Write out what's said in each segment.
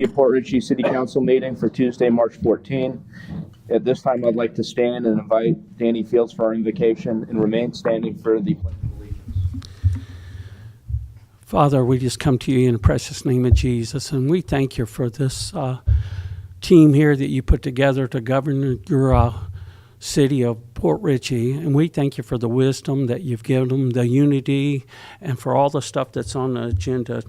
Port Richey City Council meeting for Tuesday, March 14. At this time, I'd like to stand and invite Danny Fields for our invocation and remain standing for the Pledge of Allegiance. Father, we just come to you in the precious name of Jesus, and we thank you for this team here that you put together to govern your city of Port Richey. And we thank you for the wisdom that you've given them, the unity, and for all the stuff that's on the agenda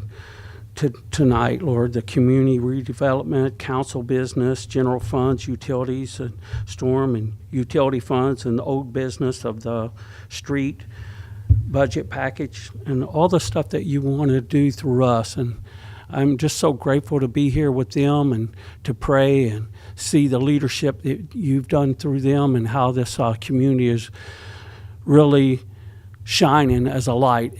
tonight, Lord, the community redevelopment, council business, general funds, utilities, and storm and utility funds, and the old business of the street budget package, and all the stuff that you want to do through us. And I'm just so grateful to be here with them and to pray and see the leadership that you've done through them and how this community is really shining as a light.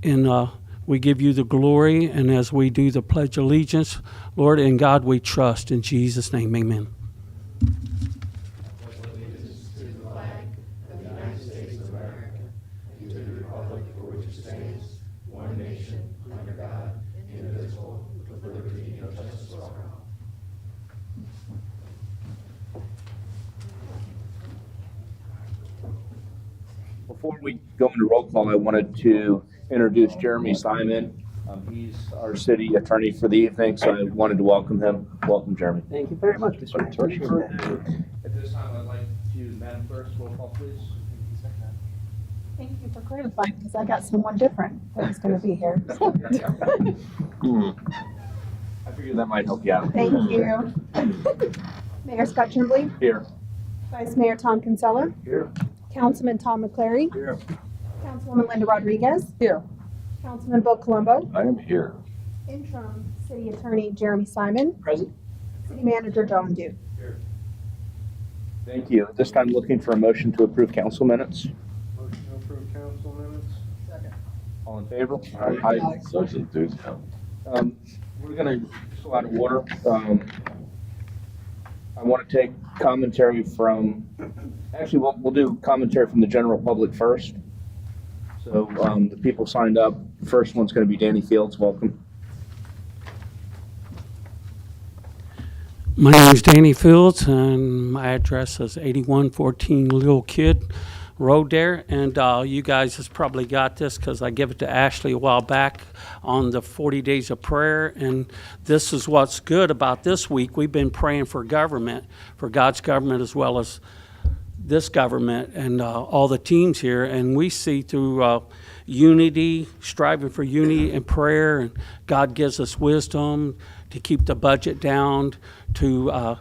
And we give you the glory, and as we do the Pledge of Allegiance, Lord, in God we trust. In Jesus' name, amen. Before we go into roll call, I wanted to introduce Jeremy Simon. He's our city attorney for the evening, so I wanted to welcome him. Welcome, Jeremy. Thank you very much, Mr. Attorney. At this time, I'd like to, Madam Clerk, roll call, please. Thank you for clarifying, because I got someone different that was going to be here. I figured that might help you out. Thank you. Mayor Scott Chimbley, Here. Vice Mayor Tom Kinsella, Here. Councilman Tom McClary, Here. Councilwoman Linda Rodriguez, here. Councilman Bill Colombo, I am here. Interim City Attorney Jeremy Simon, Present. City Manager John Dew. Thank you. At this time, looking for a motion to approve council minutes. Motion to approve council minutes. Second. All in favor? Aye. Social dues. We're going to go out of order. I want to take commentary from, actually, we'll do commentary from the general public first. So the people signed up. The first one's going to be Danny Fields. Welcome. My name is Danny Fields, and my address is 8114 Little Kid Road there. And you guys has probably got this because I gave it to Ashley a while back on the 40 days of prayer. And this is what's good about this week. We've been praying for government, for God's government as well as this government and all the teams here. And we see through unity, striving for unity and prayer, and God gives us wisdom to keep the budget down, to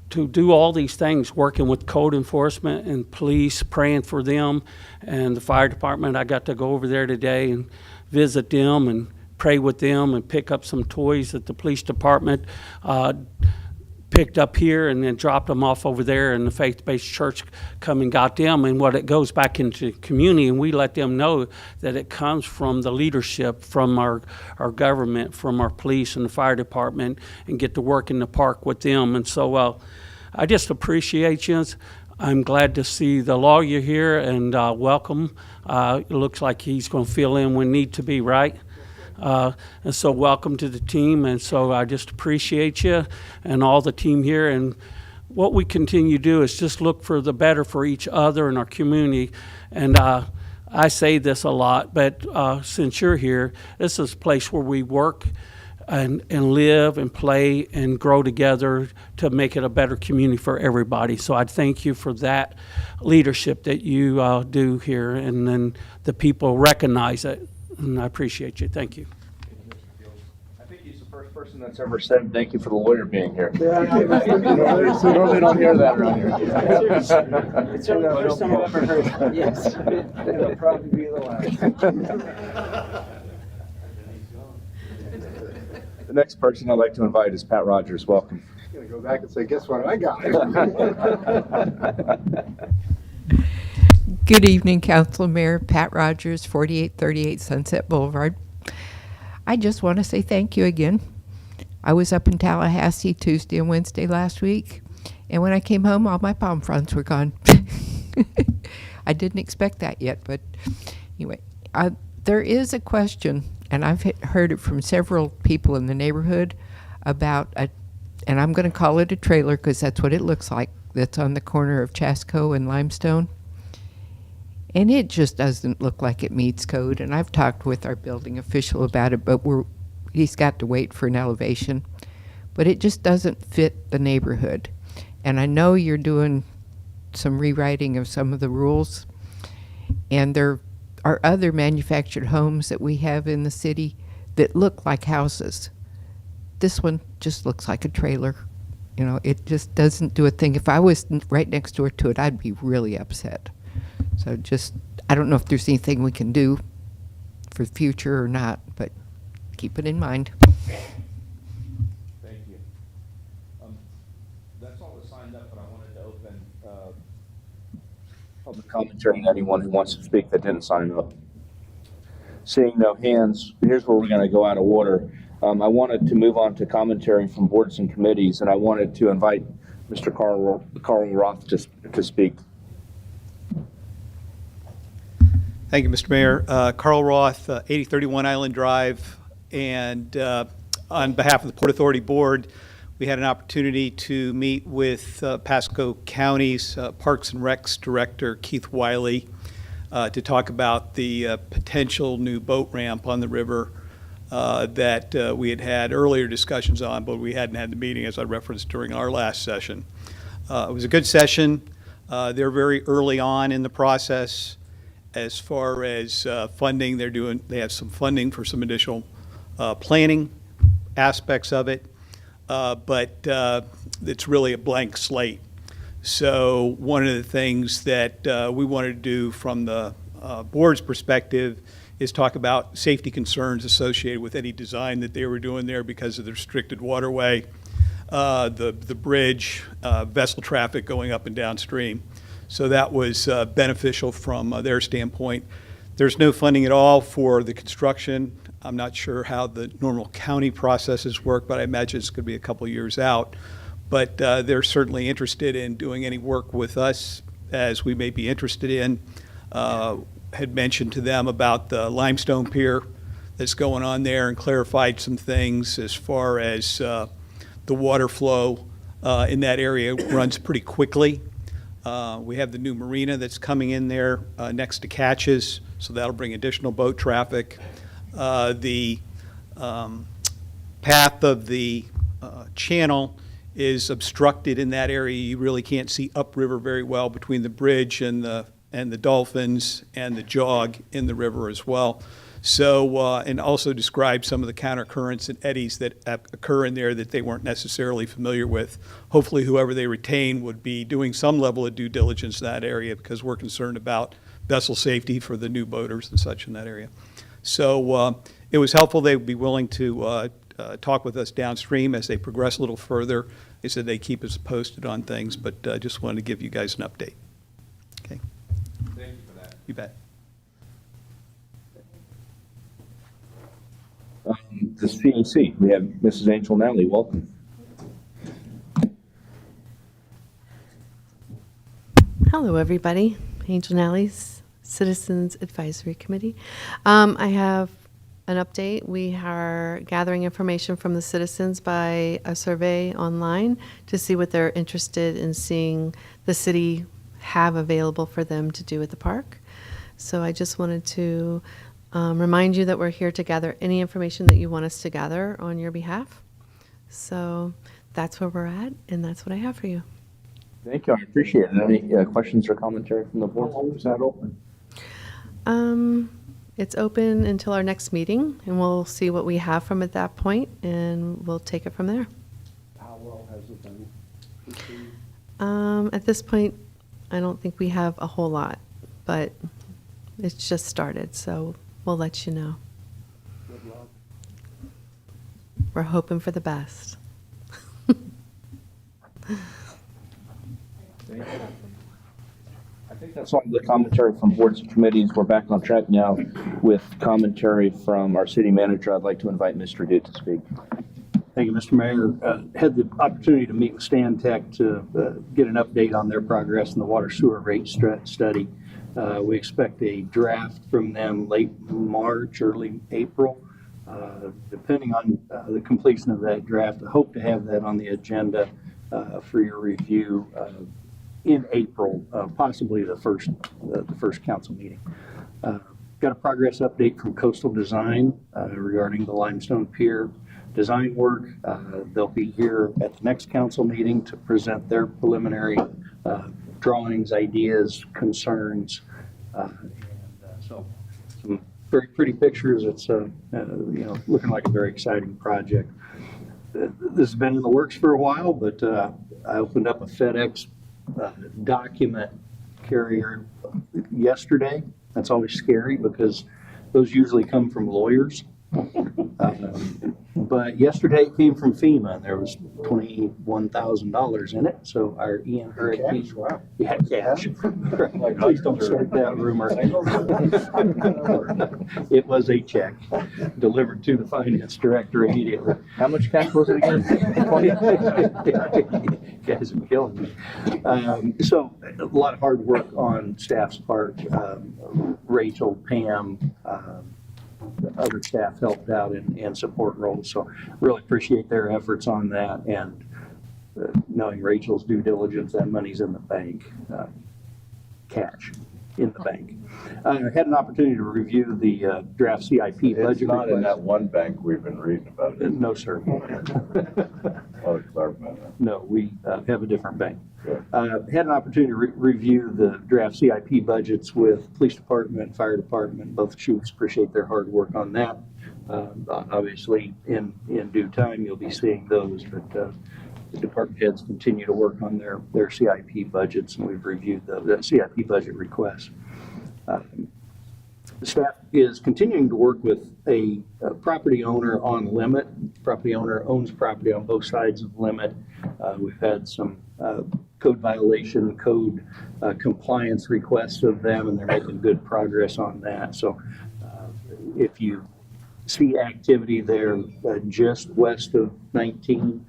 do all these things, working with code enforcement and police, praying for them, and the fire department. I got to go over there today and visit them and pray with them and pick up some toys that the police department picked up here and then dropped them off over there, and the faith-based church come and got them, and what it goes back into the community, and we let them know that it comes from the leadership, from our government, from our police and the fire department, and get to work in the park with them. And so I just appreciate you. I'm glad to see the lawyer here, and welcome. It looks like he's going to fill in when need to be, right? And so welcome to the team, and so I just appreciate you and all the team here. And what we continue to do is just look for the better for each other in our community. And I say this a lot, but since you're here, this is a place where we work and live and play and grow together to make it a better community for everybody. So I thank you for that leadership that you do here, and then the people recognize it. And I appreciate you. Thank you. I think he's the first person that's ever said thank you for the lawyer being here. So normally don't hear that around here. It's the first time I've ever heard that. Yes. It'll probably be the last. The next person I'd like to invite is Pat Rogers. Welcome. I'm gonna go back and say, guess what I got? Good evening, Council Mayor Pat Rogers, 4838 Sunset Boulevard. I just want to say thank you again. I was up in Tallahassee Tuesday and Wednesday last week, and when I came home, all my palm fronds were gone. I didn't expect that yet, but anyway, there is a question, and I've heard it from several people in the neighborhood about and I'm going to call it a trailer because that's what it looks like, that's on the corner of Chasco and Limestone. And it just doesn't look like it meets code. And I've talked with our building official about it, but he's got to wait for an elevation. But it just doesn't fit the neighborhood. And I know you're doing some rewriting of some of the rules. And there are other manufactured homes that we have in the city that look like houses. This one just looks like a trailer. You know, it just doesn't do a thing. If I was right next door to it, I'd be really upset. So just, I don't know if there's anything we can do for the future or not, but keep it in mind. Thank you. That's all that's signed up, but I wanted to open public commentary on anyone who wants to speak that didn't sign up. Seeing no hands, here's where we're going to go out of order. I wanted to move on to commentary from boards and committees, and I wanted to invite Mr. Carl Roth to speak. Thank you, Mr. Mayor. Carl Roth, 8031 Island Drive, and on behalf of the Port Authority Board, we had an opportunity to meet with Pasco County's Parks and Recs Director, Keith Wiley, to talk about the potential new boat ramp on the river that we had earlier discussions on, but we hadn't had the meeting, as I referenced during our last session. It was a good session. They're very early on in the process. As far as funding, they have some funding for some additional planning aspects of it, but it's really a blank slate. So one of the things that we wanted to do from the board's perspective is talk about safety concerns associated with any design that they were doing there because of the restricted waterway, the bridge, vessel traffic going up and downstream. So that was beneficial from their standpoint. There's no funding at all for the construction. I'm not sure how the normal county processes work, but I imagine it's going to be a couple years out. But they're certainly interested in doing any work with us, as we may be interested in. Had mentioned to them about the limestone pier that's going on there and clarified some things as far as the water flow in that area runs pretty quickly. We have the new marina that's coming in there next to Catches, so that'll bring additional boat traffic. The path of the channel is obstructed in that area. You really can't see upriver very well between the bridge and the dolphins and the jog in the river as well. So, and also describe some of the countercurrents and eddies that occur in there that they weren't necessarily familiar with. Hopefully whoever they retain would be doing some level of due diligence in that area because we're concerned about vessel safety for the new boaters and such in that area. So it was helpful. They would be willing to talk with us downstream as they progress a little further. They said they keep us posted on things, but just wanted to give you guys an update. Okay. Thank you for that. You bet. The CAC, we have Mrs. Angel Nally. Welcome. Hello, everybody. Angel Nally's Citizens Advisory Committee. I have an update. We are gathering information from the citizens by a survey online to see what they're interested in seeing the city have available for them to do at the park. So I just wanted to remind you that we're here to gather any information that you want us to gather on your behalf. So that's where we're at, and that's what I have for you. Thank you. I appreciate it. Any questions or commentary from the board? How long is that open? It's open until our next meeting, and we'll see what we have from at that point, and we'll take it from there. How well has it been received? At this point, I don't think we have a whole lot, but it's just started, so we'll let you know. Good luck. We're hoping for the best. I think that's all the commentary from boards and committees. We're back on track now with commentary from our city manager. I'd like to invite Mr. Dude to speak. Thank you, Mr. Mayor. Had the opportunity to meet with Stan Tech to get an update on their progress in the water sewer rate study. We expect a draft from them late March, early April. Depending on the completion of that draft, I hope to have that on the agenda for your review in April, possibly the first council meeting. Got a progress update from Coastal Design regarding the limestone pier design work. They'll be here at the next council meeting to present their preliminary drawings, ideas, concerns, so some very pretty pictures. It's looking like a very exciting project. This has been in the works for a while, but I opened up a FedEx document carrier yesterday. That's always scary because those usually come from lawyers. But yesterday it came from FEMA, and there was $21,000 in it. So our Ian Hurricane, Wow. yeah, cash. Please don't start that rumor. It was a check delivered to the finance director immediately. How much cash was it again? You guys are killing me. So a lot of hard work on staff's part. Rachel, Pam, other staff helped out in support roles. So really appreciate their efforts on that. And knowing Rachel's due diligence, that money's in the bank, cash in the bank. I had an opportunity to review the draft CIP budget It's not in that request. one bank we've been reading about. No, sir. I'll clarify that. No, we have a different bank. Good. Had an opportunity to review the draft CIP budgets with police department, fire department, both shoots. Appreciate their hard work on that. Obviously, in due time, you'll be seeing those, but the department heads continue to work on their CIP budgets, and we've reviewed the CIP budget requests. The staff is continuing to work with a property owner on Limit. Property owner owns property on both sides of Limit. We've had some code violation, code compliance requests of them, and they're making good progress on that. So if you see activity there just west of 19,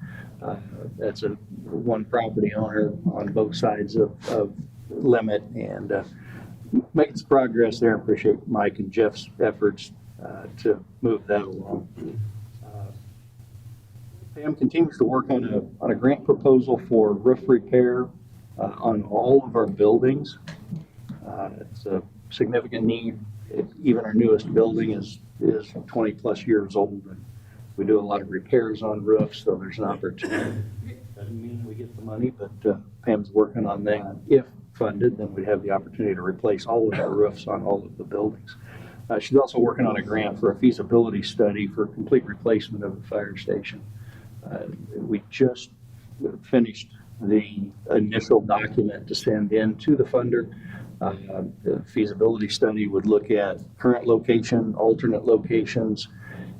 that's one property owner on both sides of Limit, and making some progress there. Appreciate Mike and Jeff's efforts to move that along. Pam continues to work on a grant proposal for roof repair on all of our buildings. It's a significant need. Even our newest building is 20 plus years old. And we do a lot of repairs on roofs, so there's an opportunity. Doesn't mean we get the money, but Pam's working on that. If funded, then we'd have the opportunity to replace all of our roofs on all of the buildings. She's also working on a grant for a feasibility study for complete replacement of the fire station. We just finished the initial document to send in to the funder. The feasibility study would look at current location, alternate locations,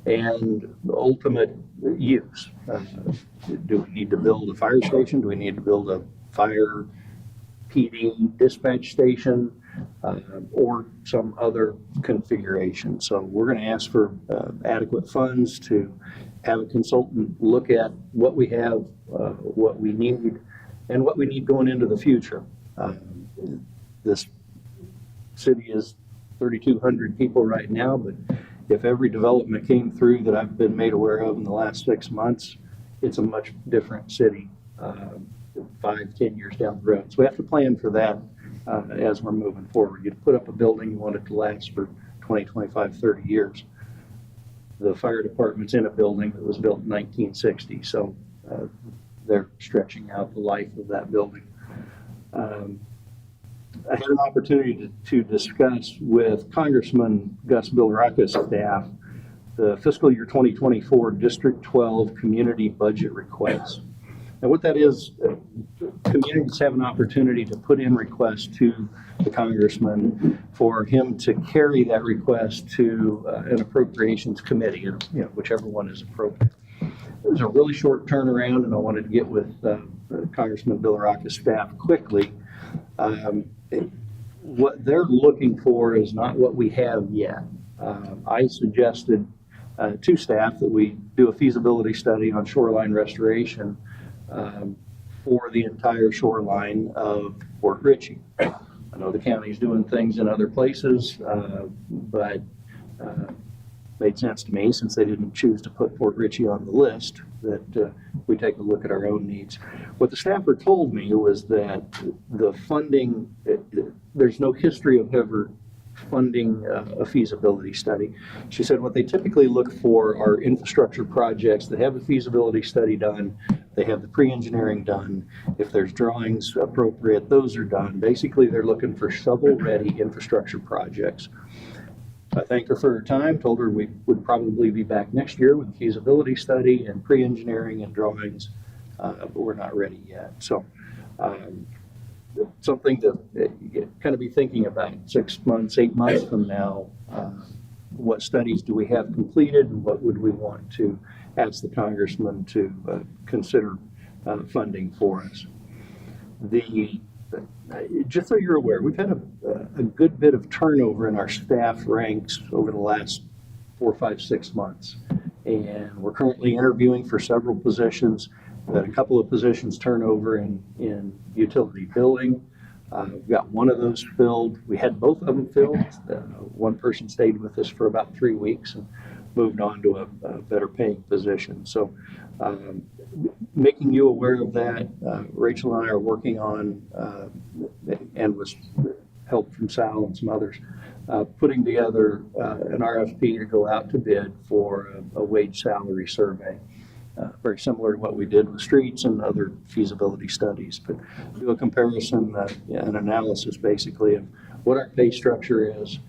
and ultimate use. Do we need to build a fire station? Do we need to build a fire PD dispatch station, or some other configuration? So we're going to ask for adequate funds to have a consultant look at what we have, what we need, and what we need going into the future. This city is 3,200 people right now, but if every development came through that I've been made aware of in the last 6 months, it's a much different city 5-10 years down the road. So we have to plan for that as we're moving forward. You put up a building, you want it to last for 20, 25, 30 years. The fire department's in a building that was built in 1960, so they're stretching out the life of that building. I had an opportunity to discuss with Congressman Gus Billerac's staff the fiscal year 2024 District 12 community budget request. And what that is, communities have an opportunity to put in requests to the congressman for him to carry that request to an appropriations committee, whichever one is appropriate. It was a really short turnaround, and I wanted to get with Congressman Billerac's staff quickly. What they're looking for is not what we have yet. I suggested to staff that we do a feasibility study on shoreline restoration for the entire shoreline of Fort Ritchie. I know the county's doing things in other places, but made sense to me, since they didn't choose to put Fort Ritchie on the list, that we take a look at our own needs. What the staffer told me was that the funding, there's no history of ever funding a feasibility study. She said what they typically look for are infrastructure projects that have a feasibility study done, they have the pre-engineering done. If there's drawings appropriate, those are done. Basically, they're looking for shovel-ready infrastructure projects. I thanked her for her time, told her we would probably be back next year with a feasibility study and pre-engineering and drawings, but we're not ready yet. So something to kind of be thinking about 6 months, 8 months from now. What studies do we have completed, and what would we want to ask the congressman to consider funding for us? Just so you're aware, we've had a good bit of turnover in our staff ranks over the last 4, 5, 6 months. And we're currently interviewing for several positions. We've had a couple of positions turnover in utility billing. We've got one of those filled. We had both of them filled. One person stayed with us for about 3 weeks and moved on to a better paying position. So making you aware of that, Rachel and I are working on, and with help from Sal and some others, putting together an RFP to go out to bid for a wage salary survey. Very similar to what we did with streets and other feasibility studies, but do a comparison, an analysis basically of what our pay structure is,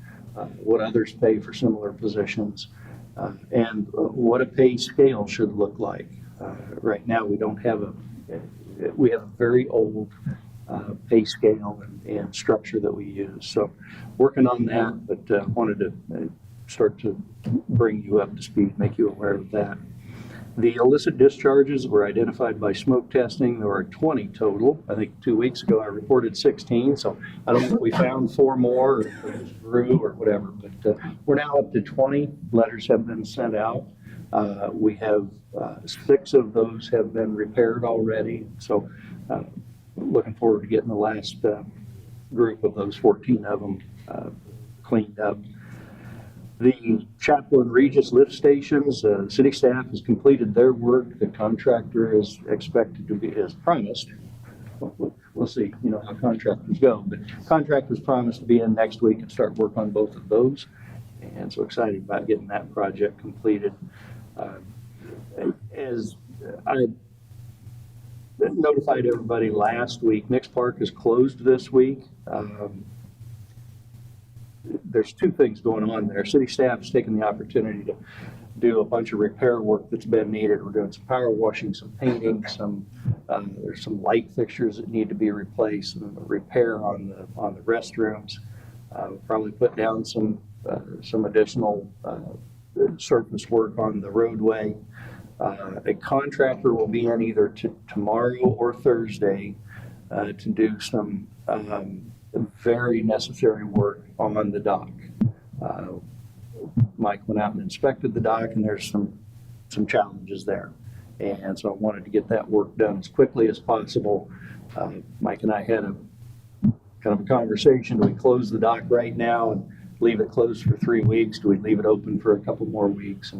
what others pay for similar positions, and what a pay scale should look like. Right now, we don't have we have a very old pay scale and structure that we use. So working on that, but wanted to start to bring you up to speed, make you aware of that. The illicit discharges were identified by smoke testing. There were 20 total. I think 2 weeks ago I reported 16, so I don't know if we found 4 more or if it just grew or whatever, but we're now up to 20. Letters have been sent out. We have 6 of those have been repaired already, so looking forward to getting the last group of those 14 of them cleaned up. The Chapel and Regis lift stations, city staff has completed their work. The contractor is expected to be, as promised. We'll see, how contractors go, but contractors promised to be in next week and start work on both of those. And so excited about getting that project completed. As I notified everybody last week, Nix Park is closed this week. There's 2 things going on there. City staff has taken the opportunity to do a bunch of repair work that's been needed. We're doing some power washing, some painting, there's some light fixtures that need to be replaced, and repair on the restrooms. We'll probably put down some additional surface work on the roadway. A contractor will be in either tomorrow or Thursday to do some very necessary work on the dock. Mike went out and inspected the dock, and there's some challenges there. And so I wanted to get that work done as quickly as possible. Mike and I had a kind of a conversation. Do we close the dock right now and leave it closed for 3 weeks? Do we leave it open for a couple more weeks?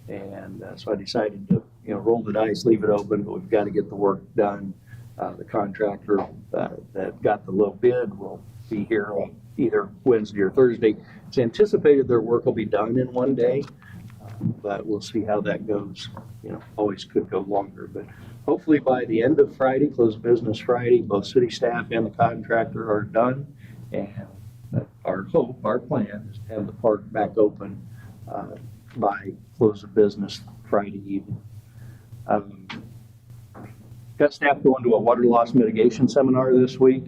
And so I decided to, roll the dice, leave it open, but we've got to get the work done. The contractor that got the low bid will be here on either Wednesday or Thursday. It's anticipated their work will be done in 1 day, but we'll see how that goes. Always could go longer, but hopefully by the end of Friday, close of business Friday, both city staff and the contractor are done. And our hope, our plan is to have the park back open by close of business Friday evening. Got staff going to a water loss mitigation seminar this week.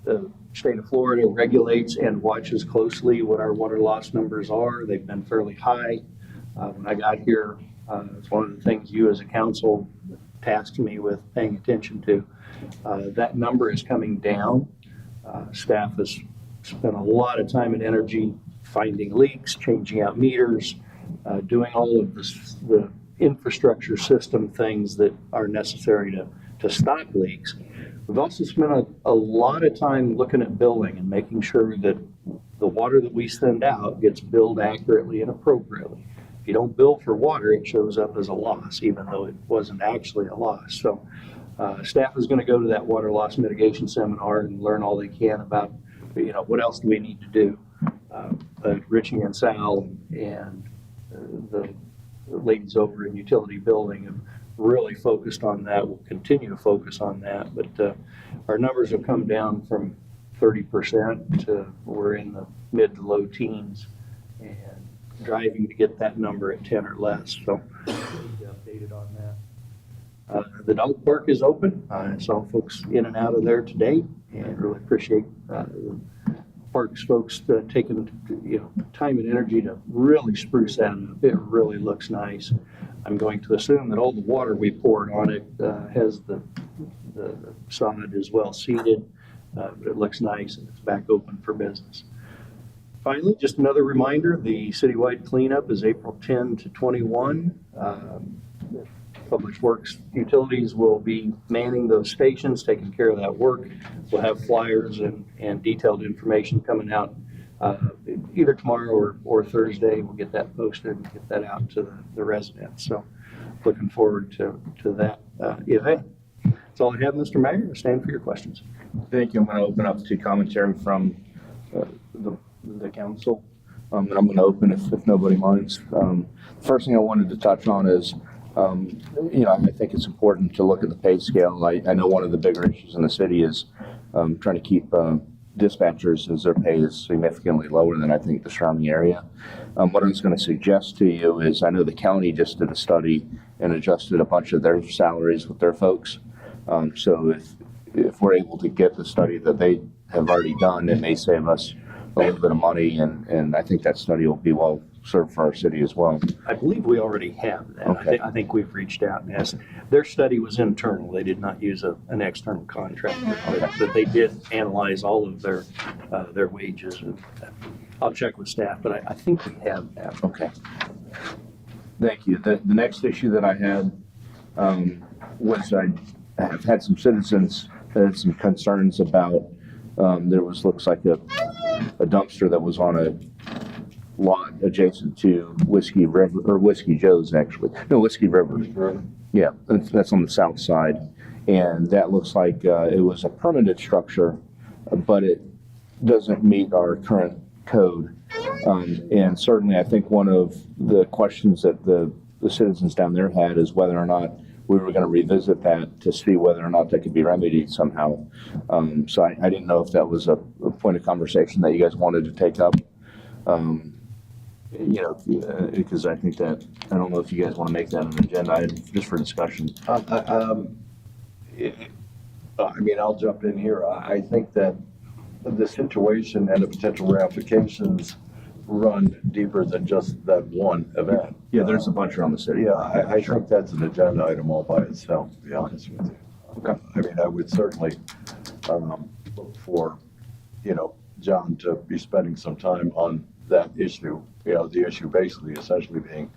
The state of Florida regulates and watches closely what our water loss numbers are. They've been fairly high. When I got here, it's one of the things you as a council tasked me with paying attention to. That number is coming down. Staff has spent a lot of time and energy finding leaks, changing out meters, doing all of the infrastructure system things that are necessary to stop leaks. We've also spent a lot of time looking at billing and making sure that the water that we send out gets billed accurately and appropriately. If you don't bill for water, it shows up as a loss, even though it wasn't actually a loss. So staff is going to go to that water loss mitigation seminar and learn all they can about, what else do we need to do. But Richie and Sal and the ladies over in utility building have really focused on that. We'll continue to focus on that. But our numbers have come down from 30% to we're in the mid to low teens and driving to get that number at 10 or less. So we'll be updated on that. The dog park is open. I saw folks in and out of there today and really appreciate the parks folks taking time and energy to really spruce that up. It really looks nice. I'm going to assume that all the water we poured on it has the sod is well seeded, but it looks nice and it's back open for business. Finally, just another reminder, the citywide cleanup is April 10 to 21. Public Works Utilities will be manning those stations, taking care of that work. We'll have flyers and detailed information coming out either tomorrow or Thursday. We'll get that posted and get that out to the residents. So looking forward to that event. That's all I have, Mr. Mayor. I stand for your questions. Thank you. I'm going to open up to commentary from the council. And I'm going to open if nobody minds. First thing I wanted to touch on is, I think it's important to look at the pay scale. I know one of the bigger issues in the city is trying to keep dispatchers as their pay is significantly lower than I think the surrounding area. What I was going to suggest to you is I know the county just did a study and adjusted a bunch of their salaries with their folks. So if we're able to get the study that they have already done, it may save us a little bit of money, and I think that study will be well served for our city as well. I believe we already have that. Okay. I think we've reached out and asked. Their study was internal. They did not use an external contractor, but they did analyze all of their wages. And I'll check with staff, but I think we have that. Okay. Thank you. The next issue that I had was I have had some citizens that had some concerns about looks like a dumpster that was on a lot adjacent to Whiskey River, or Whiskey Joe's actually. No, Whiskey River. Yeah, that's on the south side. And that looks like it was a permanent structure, but it doesn't meet our current code. And certainly I think one of the questions that the citizens down there had is whether or not we were going to revisit that to see whether or not that could be remedied somehow. So I didn't know if that was a point of conversation that you guys wanted to take up. Because I think that, I don't know if you guys want to make that an agenda item just for discussion. I'll jump in here. I think that the situation and the potential ramifications run deeper than just that one event. Yeah, there's a bunch around the city. Yeah, I think that's an agenda item all by itself, to be honest with you. Okay. I would certainly look for, John to be spending some time on that issue. The issue basically essentially being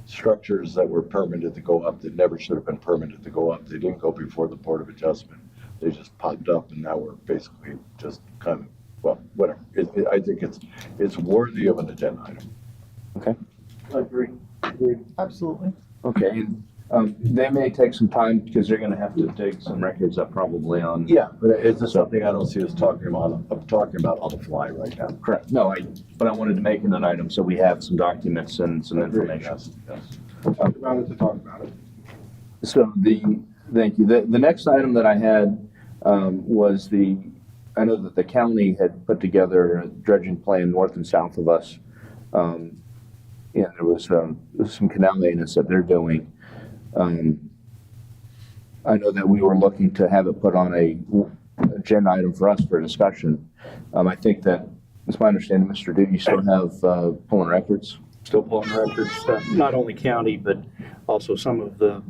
structures that were permitted to go up that never should have been permitted to go up. They didn't go before the Board of Adjustment. They just popped up and now we're basically just kind of, well, whatever. I think it's worthy of an agenda item. Okay. Agree. Absolutely. Okay. And they may take some time because they're going to have to dig some records up probably on. Yeah, but it's just something I don't see us talking about on the fly right now. Correct. No, but I wanted to make it an item so we have some documents and some information. Yes. We'll talk about it to talk about it. So thank you. The next item that I had was I know that the county had put together a dredging plan north and south of us. And there was some canal maintenance that they're doing. I know that we were looking to have it put on a agenda item for us for discussion. I think that, it's my understanding, Mr. Duke, you still have pulling records? Still pulling records, not only county, but also some of the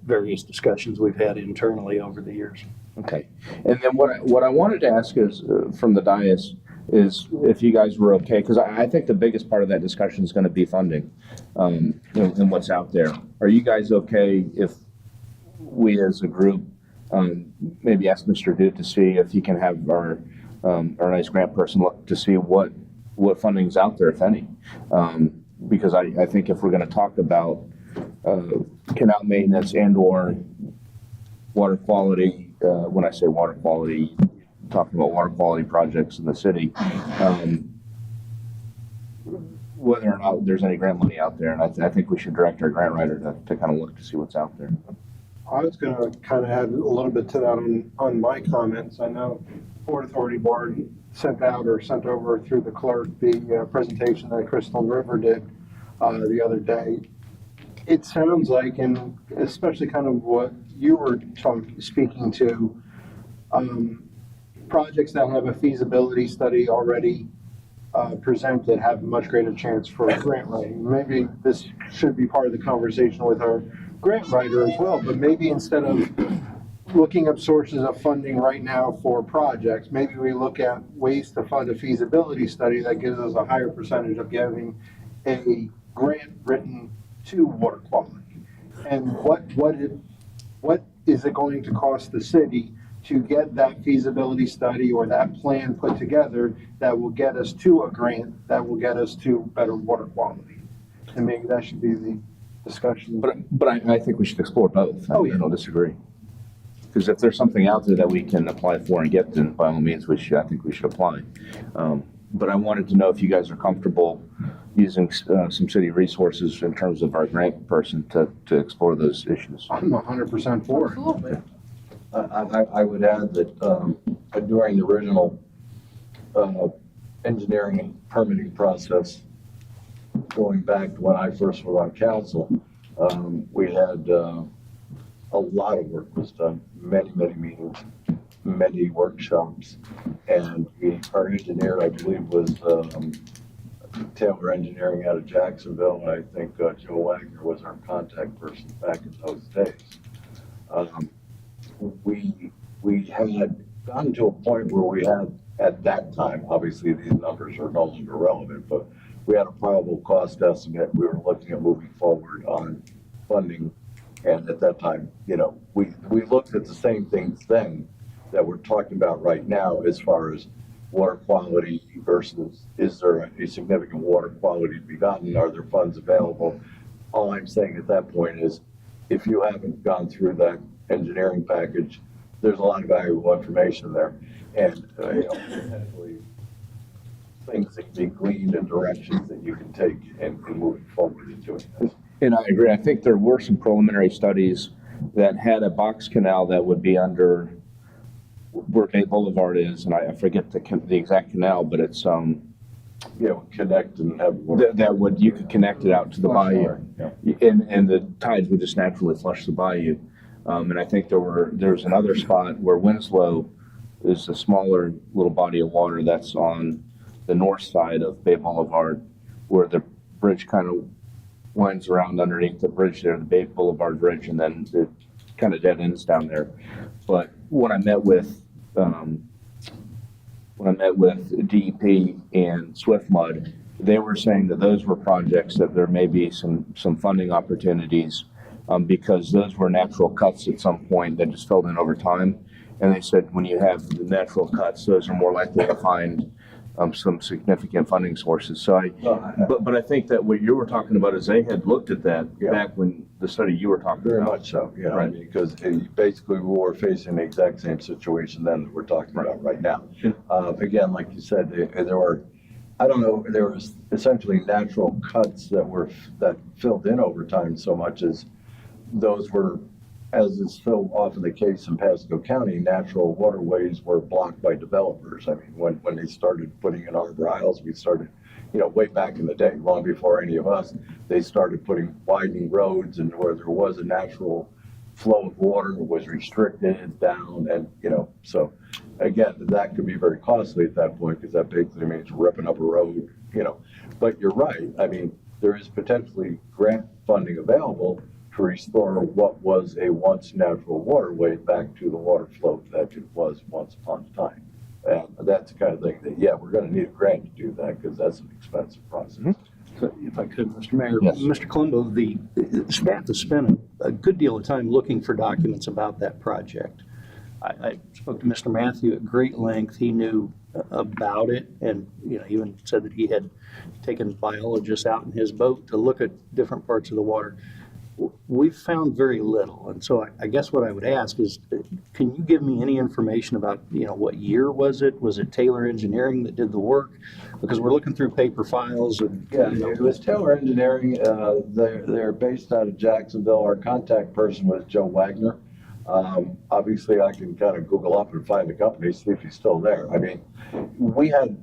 various discussions we've had internally over the years. Okay. And then what I wanted to ask is, from the dais, is if you guys were okay, because I think the biggest part of that discussion is going to be funding and what's out there. Are you guys okay if we as a group maybe ask Mr. Duke to see if he can have our nice grant person look to see what what funding's out there, if any. Because I think if we're gonna talk about, canal maintenance and or water quality, when I say water quality, talking about water quality projects in the city, whether or not there's any grant money out there, and I think we should direct our grant writer to kind of look to see what's out there. I was gonna kind of add a little bit to that on my comments. I know Port Authority Board sent over through the clerk the presentation that Crystal River did the other day. It sounds like, and especially kind of what you were speaking to, projects that have a feasibility study already presented have a much greater chance for a grant writing. Maybe this should be part of the conversation with our grant writer as well, but maybe instead of looking up sources of funding right now for projects, maybe we look at ways to fund a feasibility study that gives us a higher percentage of getting a grant written to water quality. And what is it going to cost the city to get that feasibility study or that plan put together that will get us to a grant, that will get us to better water quality? And maybe that should be the discussion. But I think we should explore both. Oh, yeah. I don't disagree. Because if there's something out there that we can apply for and get, then by all means, I think we should apply. But I wanted to know if you guys are comfortable using some city resources in terms of our grant person to explore those issues. I'm 100% for it. I would add that during the original engineering and permitting process, going back to when I first was on council, we had a lot of work was done, many meetings, many workshops, and our engineer, I believe, was Taylor Engineering out of Jacksonville, and I think Joe Wagner was our contact person back in those days. We had gotten to a point where we had, at that time, obviously these numbers are no longer relevant, but we had a probable cost estimate. We were looking at moving forward on funding, and at that time, we looked at the same things then that we're talking about right now as far as water quality versus is there a significant water quality to be gotten? Are there funds available? All I'm saying at that point is if you haven't gone through that engineering package, there's a lot of valuable information there. And potentially things that can be gleaned and directions that you can take in moving forward in doing this. And I agree. I think there were some preliminary studies that had a box canal that would be under where Bay Boulevard is, and I forget the exact canal, but it's Connect and have you could connect it out to the bayou, and the tides would just naturally flush the bayou. And I think there's another spot where Winslow is a smaller little body of water that's on the north side of Bay Boulevard, where the bridge kind of winds around underneath the bridge there, the Bay Boulevard Bridge, and then it kind of dead ends down there. But when I met with DEP and SwiftMud, they were saying that those were projects that there may be some funding opportunities because those were natural cuts at some point that just filled in over time. And they said when you have the natural cuts, those are more likely to find some significant funding sources. So but I think that what you were talking about is they had looked at that back when the study you were talking very about. much so, Right. because basically we were facing the exact same situation then that we're talking about right now. Again, like you said, there was essentially natural cuts that filled in over time so much as those were, as is so often the case in Pasco County, natural waterways were blocked by developers. I mean, when they started putting in Arbor Isles, we started, way back in the day, long before any of us, they started putting widening roads, and where there was a natural flow of water was restricted down, and, so again, that could be very costly at that point because that basically means ripping up a road, But you're right. I mean, there is potentially grant funding available to restore what was a once natural waterway back to the water flow that it was once upon a time. And that's the kind of thing that, we're going to need a grant to do that because that's an expensive process. Mm-hmm. So if I could, Mr. Mayor, Yes. Mr. Colombo, the staff has spent a good deal of time looking for documents about that project. I spoke to Mr. Matthew at great length. He knew about it, and even said that he had taken biologists out in his boat to look at different parts of the water. We've found very little, and so I guess what I would ask is, can you give me any information about what year was it? Was it Taylor Engineering that did the work? Because we're looking through paper files and Yeah, it was Taylor Engineering. They're based out of Jacksonville. Our contact person was Joe Wagner. Obviously, I can kind of Google up and find the company, see if he's still there. I mean, we had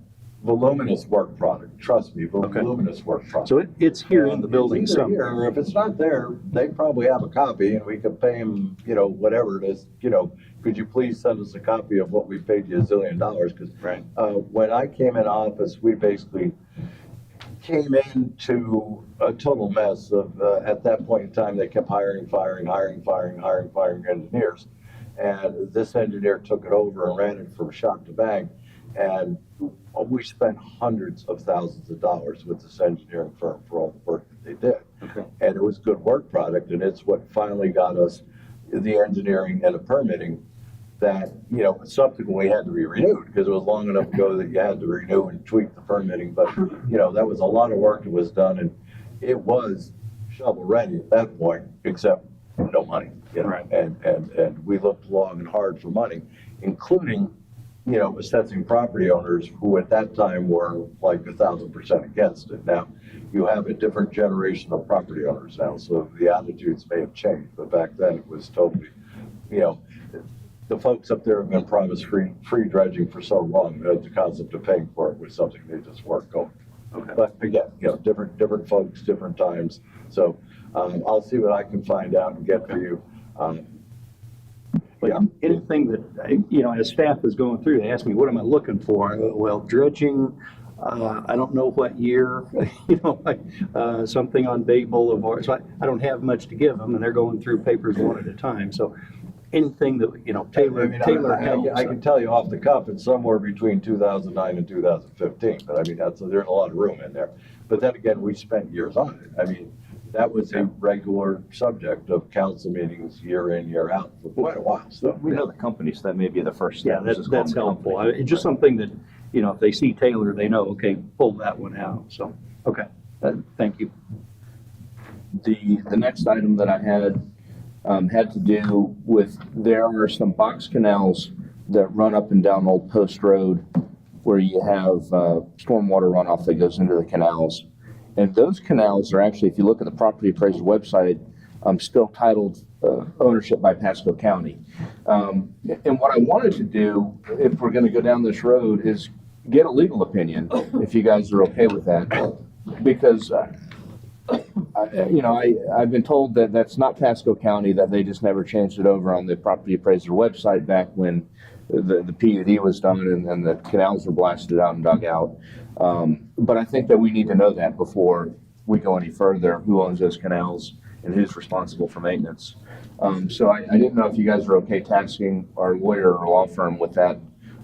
voluminous work product. Trust me, voluminous work product. So it's here in the building It's either somewhere. here, or if it's not there, they probably have a copy, and we could pay them, whatever it is. Could you please send us a copy of what we paid you $1 zillion? Because when I came in office, we basically came into a total mess of, at that point in time, they kept hiring engineers. And this engineer took it over and ran it from shop to bank. And we spent hundreds of thousands of dollars with this engineering firm for all the work that they did. Okay. And it was good work product, and it's what finally got us the engineering and the permitting that, subsequently had to be renewed, because it was long enough ago that you had to renew and tweak the permitting. But, that was a lot of work that was done, and it was shovel ready at that point, except no money. Right. And we looked long and hard for money, including, assessing property owners who at that time were like 1,000% against it. Now, you have a different generation of property owners now, so the attitudes may have changed, but back then it was totally, the folks up there have been promised free dredging for so long that the concept of paying for it was something they just weren't going. Okay. But again, different folks, different times. So I'll see what I can find out and get for you. But anything that, as staff is going through, they ask me, what am I looking for? Well, dredging, I don't know what year, something on Bay Boulevard. So I don't have much to give them, and they're going through papers one at a time. So anything that, Taylor I can tell you off the cuff, it's somewhere between 2009 and 2015. But I mean, there's a lot of room in there. But then again, we spent years on it. I mean, that was a regular subject of council meetings year in, year out for quite a while. So We know the company, so that may be the first Yeah, step. that's helpful. It's just something that, if they see Taylor, they know, okay, pull that one out. So, okay, thank you. The next item that I had to do with, there are some box canals that run up and down Old Post Road where you have stormwater runoff that goes into the canals. And those canals are actually, if you look at the property appraiser website, still titled ownership by Pasco County. And what I wanted to do, if we're gonna go down this road, is get a legal opinion, if you guys are okay with that. Because, I've been told that that's not Pasco County, that they just never changed it over on the property appraiser website back when the PUD was done and the canals were blasted out and dug out. But I think that we need to know that before we go any further, who owns those canals and who's responsible for maintenance. So I didn't know if you guys are okay tasking our lawyer or law firm with that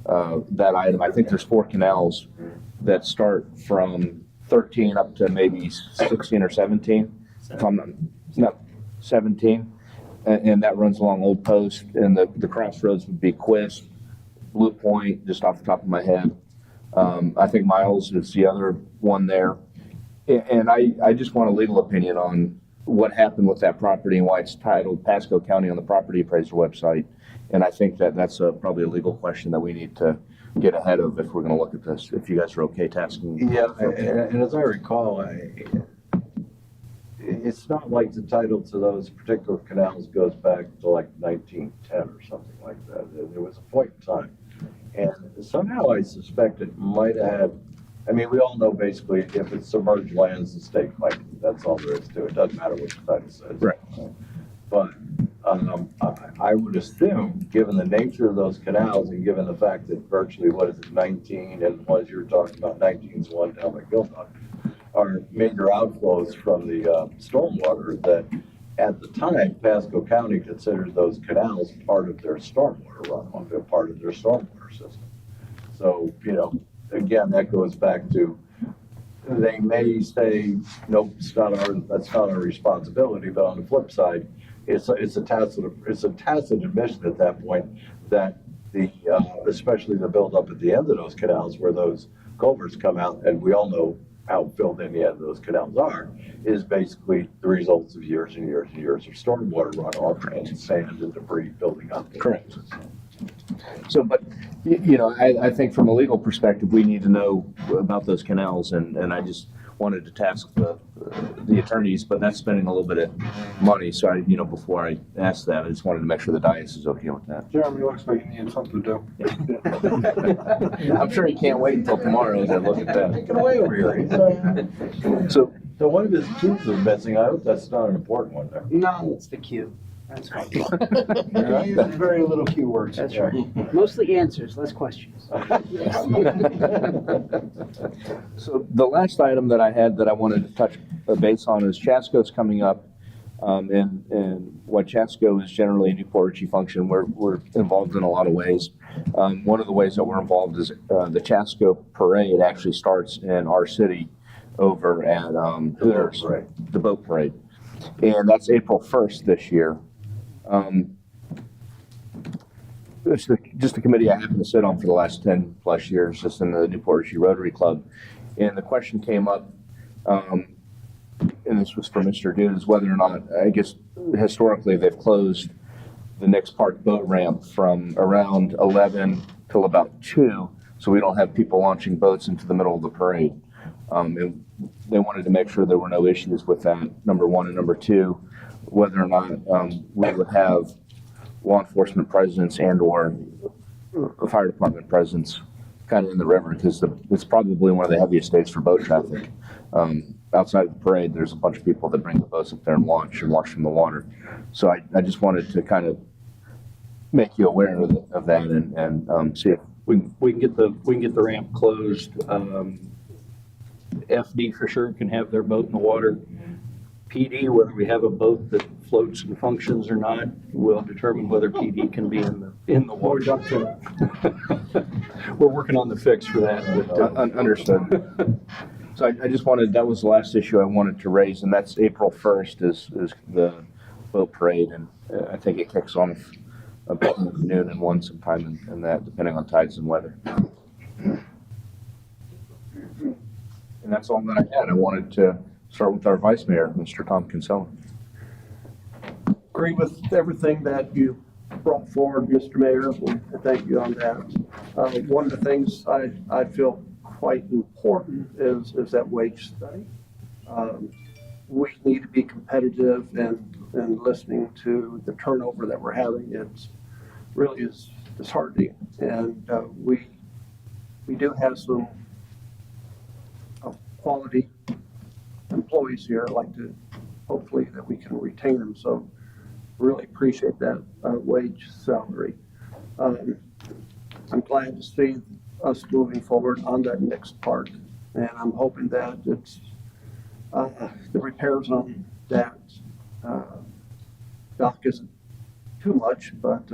item. I think there's 4 canals that start from 13 up to maybe 16 or 17. If I'm not, no, 17. And that runs along Old Post, and the crossroads would be Quist, Blue Point, just off the top of my head. I think Miles is the other one there. And I just want a legal opinion on what happened with that property and why it's titled Pasco County on the property appraiser website. And I think that that's probably a legal question that we need to get ahead of if we're going to look at this, if you guys are okay tasking. Yeah, and as I recall, it's not like the title to those particular canals goes back to like 1910 or something like that. There was a point in time. And somehow I suspect it might have had, I mean, we all know basically if it's submerged lands, the state claims it. That's all there is to it. It doesn't matter what the title says. Right. But I would assume, given the nature of those canals and given the fact that virtually, 19, and the ones you're talking about, 19's one down by Gildock, are major outflows from the stormwater that at the time, Pasco County considers those canals part of their stormwater runoff, they're part of their stormwater system. So, again, that goes back to, they may say, nope, that's not our responsibility, but on the flip side, it's a tacit admission at that point that especially the buildup at the end of those canals where those culverts come out, and we all know how filled in the end of those canals are, is basically the results of years and years and years of stormwater runoff and sand and debris building up. Correct. So, but, I think from a legal perspective, we need to know about those canals, and I just wanted to task the attorneys, but that's spending a little bit of money, so before I ask that, I just wanted to make sure the dais is okay with that. Jeremy looks like he needs something to do. I'm sure he can't wait until tomorrow to look at that. Take it away over here. So, So one of his keys is missing. I hope that's not an important one there. No, it's the Q. That's right. He uses very little keywords. That's right. Mostly answers, less questions. So the last item that I had that I wanted to touch base on is Chasko's coming up. And what Chasko is generally a Newport Richey function. We're involved in a lot of ways. One of the ways that we're involved is the Chasko Parade actually starts in our city over at Hooters, the boat parade. And that's April 1st this year. It's just the committee I happen to sit on for the last 10 plus years, just in the Newport Richey Rotary Club. And the question came up, and this was for Mr. Dude, is whether or not, I guess historically they've closed the Nix Park boat ramp from around 11 till about 2, so we don't have people launching boats into the middle of the parade. And they wanted to make sure there were no issues with that, number one, and number two, whether or not we would have law enforcement presence and or fire department presence kind of in the river, because it's probably one of the heaviest days for boat traffic. Outside of the parade, there's a bunch of people that bring the boats up there and launch from the water. So I just wanted to kind of make you aware of that and see if We can get the ramp closed. FD for sure can have their boat in the water. PD, whether we have a boat that floats and functions or not, will determine whether PD can be in the water. We're working on the fix for that. But, understood. So I just wanted, that was the last issue I wanted to raise, and that's April 1st is the boat parade, and I think it kicks on about noon and 1 sometime in that, depending on tides and weather. And that's all that I had. I wanted to start with our Vice Mayor, Mr. Tom Kinsella. Agree with everything that you brought forward, Mr. Mayor, and thank you on that. One of the things I feel quite important is that wage study. We need to be competitive and listening to the turnover that we're having. It's really is disheartening, and we do have some quality employees here. I'd like to hopefully that we can retain them. So really appreciate that wage salary. I'm glad to see us moving forward on that next part, and I'm hoping that it's the repairs on that dock isn't too much, but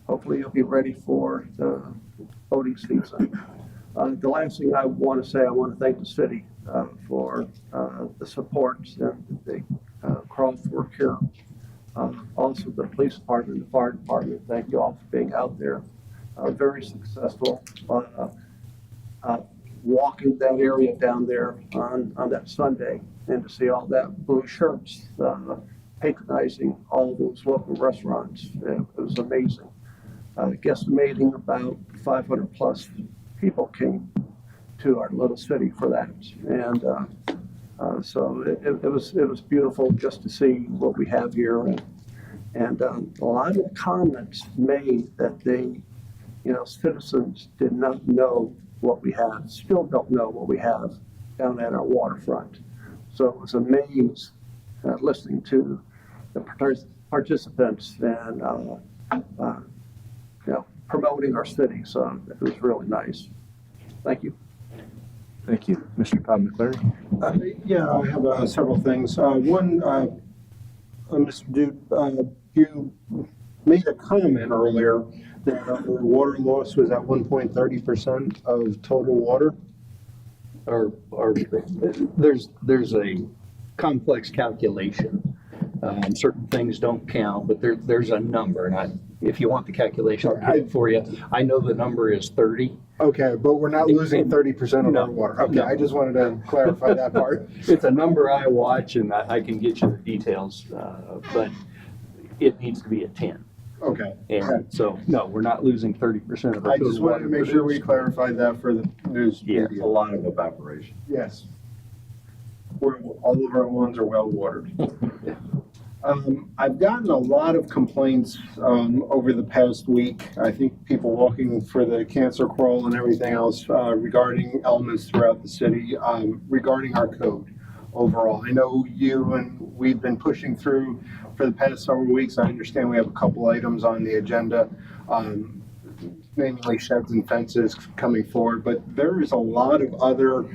hopefully you'll be ready for the boating season. The last thing I want to say, I want to thank the city for the support and the Croft work here. Also the police department, the fire department, thank you all for being out there. Very successful walking that area down there on that Sunday, and to see all that blue shirts patronizing all those local restaurants. It was amazing. Guesstimating about 500 plus people came to our little city for that, and so it was beautiful just to see what we have here, and a lot of comments made that citizens did not know what we have, still don't know what we have down at our waterfront. So it was amazed listening to the participants and promoting our city. So it was really nice. Thank you. Thank you. Mr. Todd McClary? Yeah, I have several things. One, Mr. Dude, you made a comment earlier that our water loss was at 1.30% of total water. there's a complex calculation Certain things don't count, but there's a number, and if you want the calculation, I'll get it for you. I know the number is 30. Okay, but we're not losing 30% of No, our water. Okay, no. I just wanted to clarify that part. It's a number I watch, and I can get you the details, but it needs to be a 10. Okay. And so, no, we're not losing 30% of our I total just wanted to water make sure we produced. clarified that for the news Yeah. media. A lot of evaporation. Yes. All of our lawns are well watered. I've gotten a lot of complaints over the past week. I think people walking for the cancer crawl and everything else regarding elements throughout the city, regarding our code overall. I know you and we've been pushing through for the past several weeks. I understand we have a couple items on the agenda, namely sheds and fences coming forward, but there is a lot of other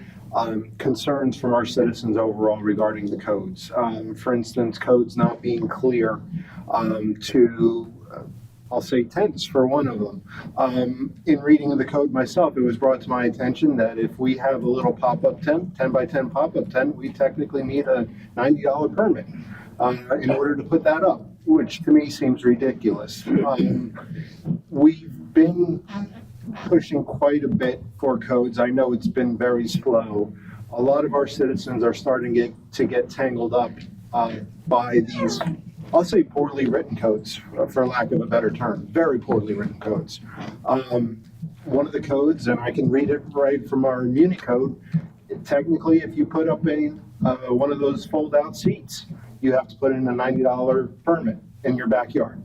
concerns from our citizens overall regarding the codes. For instance, codes not being clear to, I'll say tents for one of them. In reading the code myself, it was brought to my attention that if we have a little pop-up tent, 10 by 10 pop-up tent, we technically need a $90 permit in order to put that up, which to me seems ridiculous. We've been pushing quite a bit for codes. I know it's been very slow. A lot of our citizens are starting to get tangled up by these, I'll say poorly written codes, for lack of a better term, very poorly written codes. One of the codes, and I can read it right from our Muni code, technically if you put up one of those fold-out seats, you have to put in a $90 permit in your backyard.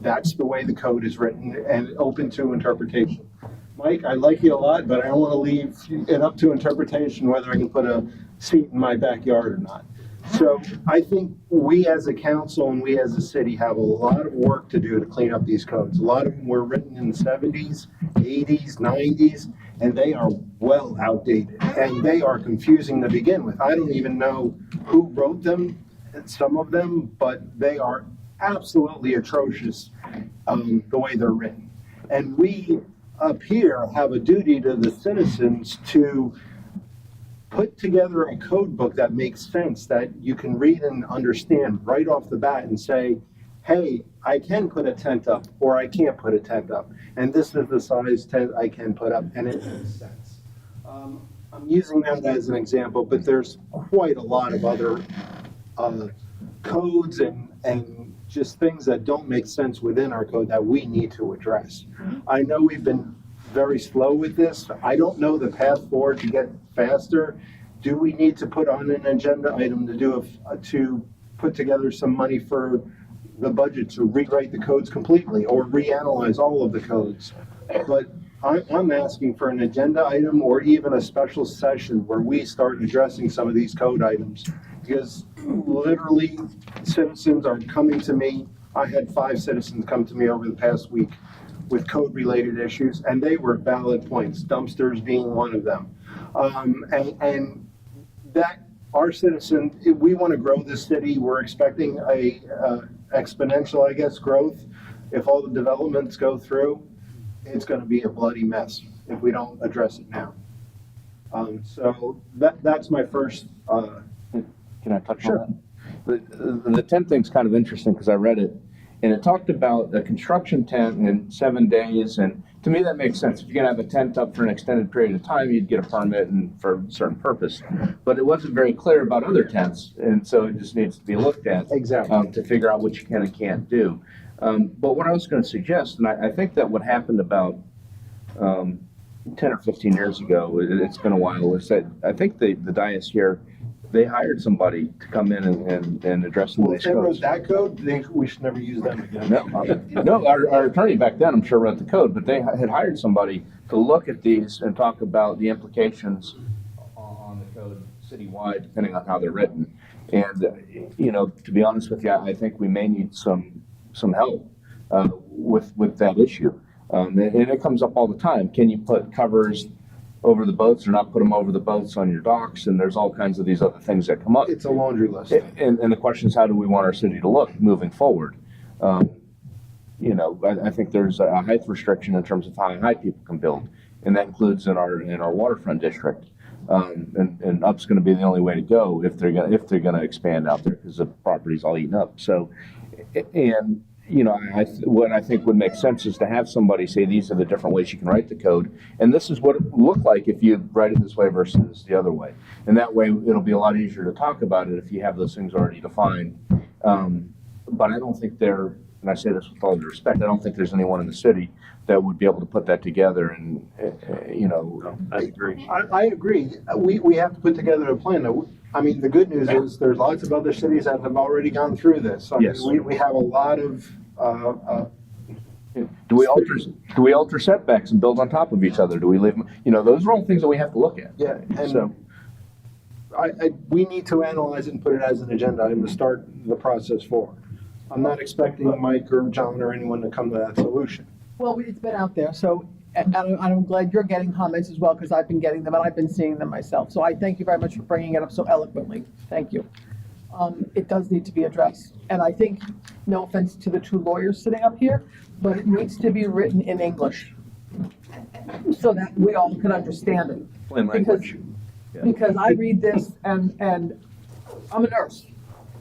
That's the way the code is written and open to interpretation. Mike, I like you a lot, but I don't want to leave it up to interpretation whether I can put a seat in my backyard or not. So I think we as a council and we as a city have a lot of work to do to clean up these codes. A lot of them were written in the 70s, 80s, 90s, and they are well outdated and they are confusing to begin with. I don't even know who wrote them, some of them, but they are absolutely atrocious the way they're written. And we up here have a duty to the citizens to put together a code book that makes sense, that you can read and understand right off the bat and say, hey, I can put a tent up or I can't put a tent up. And this is the size tent I can put up, and it makes sense. I'm using that as an example, but there's quite a lot of other codes and just things that don't make sense within our code that we need to address. I know we've been very slow with this. I don't know the path forward to get faster. Do we need to put on an agenda item to put together some money for the budget to rewrite the codes completely or reanalyze all of the codes? But I'm asking for an agenda item or even a special session where we start addressing some of these code items. Because literally, citizens are coming to me. I had 5 citizens come to me over the past week with code-related issues, and they were valid points, dumpsters being one of them. And that our citizens, we want to grow this city. We're expecting a exponential, I guess, growth. If all the developments go through, it's going to be a bloody mess if we don't address it now. So that's my first. Can I touch Sure. on that? The tent thing's kind of interesting because I read it, and it talked about a construction tent in 7 days, and to me that makes sense. If you're gonna have a tent up for an extended period of time, you'd get a permit and for a certain purpose. But it wasn't very clear about other tents, and so it just needs to be looked at. Exactly. To figure out what you can and can't do. But what I was gonna suggest, and I think that what happened about 10 or 15 years ago, it's been a while, is that I think the dais here, they hired somebody to come in and address some of Well, these if they wrote codes. that code, we should never use them again. No, our attorney back then, I'm sure, wrote the code, but they had hired somebody to look at these and talk about the implications on the code citywide, depending on how they're written. And, you know, to be honest with you, I think we may need some help with that issue. And it comes up all the time. Can you put covers over the boats or not put them over the boats on your docks? And there's all kinds of these other things that come up. It's a laundry list. And the question is, how do we want our city to look moving forward? You know, I think there's a height restriction in terms of how high people can build, and that includes in our waterfront district. And up's gonna be the only way to go if they're gonna expand out there, because the property's all eaten up, so. And, you know, what I think would make sense is to have somebody say, these are the different ways you can write the code, and this is what it would look like if you write it this way versus the other way. And that way, it'll be a lot easier to talk about it if you have those things already defined. But I don't think and I say this with all due respect, I don't think there's anyone in the city that would be able to put that together and, you know. I agree. I agree. We have to put together a plan. I mean, the good news is there's lots of other cities that have already gone through this. I mean, Yes. we have a lot of, Do we alter setbacks and build on top of each other? Do we leave them? You know, those are all things that we have to look at. yeah, So, and we need to analyze it and put it as an agenda item to start the process forward. I'm not expecting Mike or John or anyone to come to that solution. Well, it's been out there, so, and I'm glad you're getting comments as well, because I've been getting them and I've been seeing them myself. So I thank you very much for bringing it up so eloquently. Thank you. It does need to be addressed. And I think, no offense to the two lawyers sitting up here, but it needs to be written in English so that we all can understand it. plain language. Because I read this and I'm a nurse.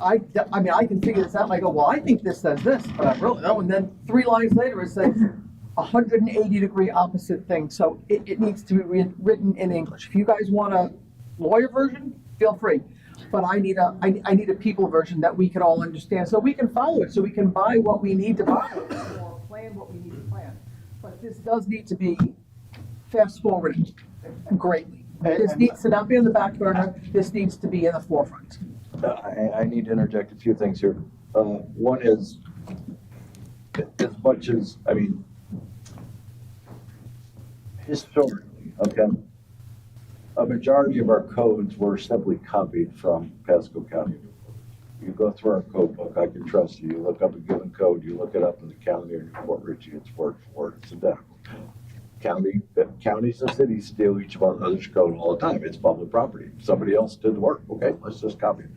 I mean, I can figure this out and I go, well, I think this says this, but I really don't. And then 3 lines later, it says 180-degree opposite thing. So it needs to be written in English. If you guys want a lawyer version, feel free. But I need a people version that we can all understand, so we can follow it, so we can buy what we need to buy, or plan what we need to plan. But this does need to be fast forwarded greatly. This needs to not be on the back burner, this needs to be in the forefront. I need to interject a few things here. One is, as much as, I mean, historically, okay, a majority of our codes were simply copied from Pasco County. You go through our code book, I can trust you. You look up a given code, you look it up in the county or Fort Ritchie, it's word for word, it's identical. Counties and cities steal each other's code all the time. It's public property. Somebody else did the work. Okay, let's just copy it.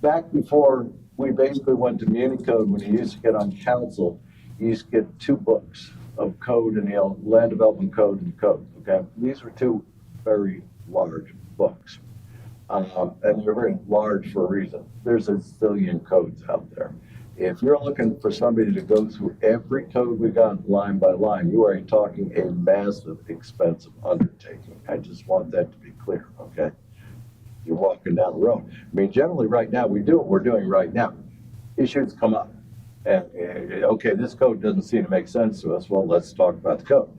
Back before we basically went to Muni Code, when you used to get on council, you used to get 2 books of code and the land development code and code. Okay, these were 2 very large books, and they're very large for a reason. There's a zillion codes out there. If you're looking for somebody to go through every code we got line by line, you are talking a massive, expensive undertaking. I just want that to be clear, okay? You're walking down the road. I mean, generally right now, we do what we're doing right now. Issues come up. And, okay, this code doesn't seem to make sense to us. Well, let's talk about the code.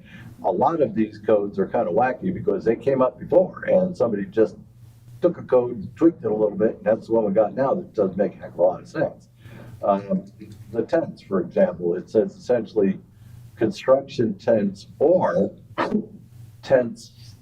A lot of these codes are kind of wacky because they came up before and somebody just took a code, tweaked it a little bit, and that's the one we got now that doesn't make a heck of a lot of sense. The tents, for example, it says essentially construction tents or tents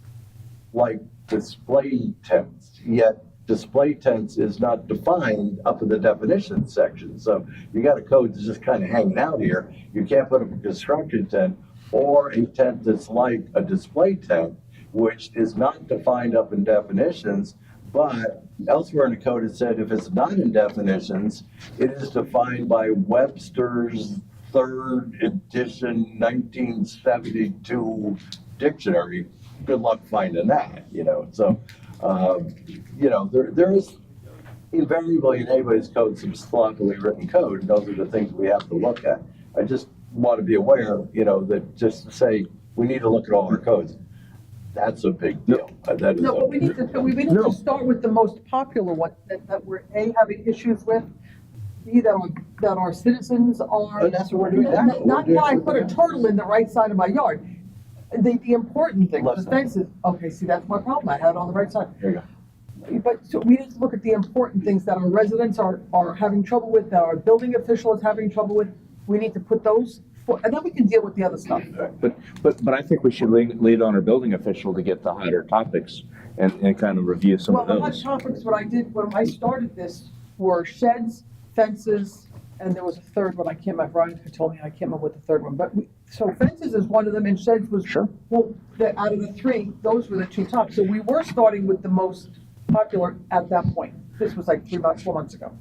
like display tents, yet display tents is not defined up in the definition section. So you got a code that's just kind of hanging out here. You can't put up a construction tent or a tent that's like a display tent, which is not defined up in definitions, but elsewhere in the code it said if it's not in definitions, it is defined by Webster's 3rd edition 1972 dictionary. Good luck finding that, you know. So, you know, there is invariably in anybody's code some sloppily written code, and those are the things we have to look at. I just want to be aware, you know, that just to say we need to look at all our codes, that's a big deal. That is No, but we need to start with the most popular one that we're having issues with. B, that our citizens are. And that's what we're doing now. Not that I put a turtle in the right side of my yard. The important thing, Left the side. fences, okay, see, that's my problem, I had it on the right side. There you go. But so we need to look at the important things that our residents are having trouble with, that our building official is having trouble with. We need to put those, and then we can deal with the other stuff. But I think we should lead on our building official to get the hotter topics and kind of review some of Well, the hot those. topics, what I did when I started this were sheds, fences, and there was a third one, I can't remember, Veronica told me, I can't remember what the third one, but so fences is one of them and sheds was. Sure. Well, out of the 3, those were the 2 tops, so we were starting with the most popular at that point. This was like 4 months ago.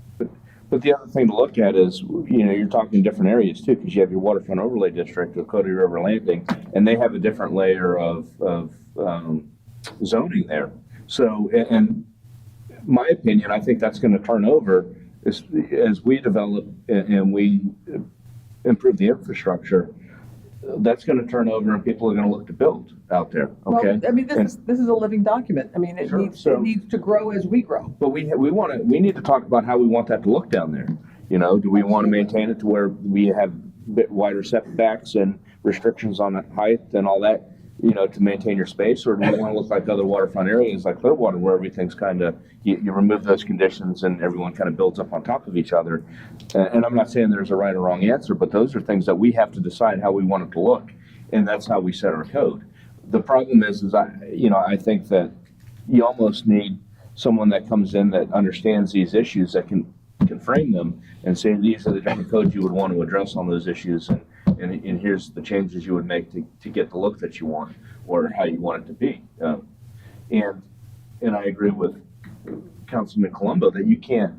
But the other thing to look at is, you know, you're talking different areas too, because you have your waterfront overlay district, the Cody River Landing, and they have a different layer of zoning there. So, and my opinion, I think that's gonna turn over as we develop and we improve the infrastructure. That's gonna turn over and people are gonna look to build out there, okay? Well, I mean, this is a living document. I mean, Sure, it so- needs to grow as we grow. But we need to talk about how we want that to look down there. You know, do we want to maintain it to where we have a bit wider setbacks and restrictions on the height and all that, you know, to maintain your space? Or do we want to look like other waterfront areas like Clearwater where everything's kind of, you remove those conditions and everyone kind of builds up on top of each other? And I'm not saying there's a right or wrong answer, but those are things that we have to decide how we want it to look. And that's how we set our code. The problem is I think that you almost need someone that comes in that understands these issues, that can frame them and say, these are the different codes you would want to address on those issues, and here's the changes you would make to get the look that you want, or how you want it to be. And I agree with Councilman Colombo that you can't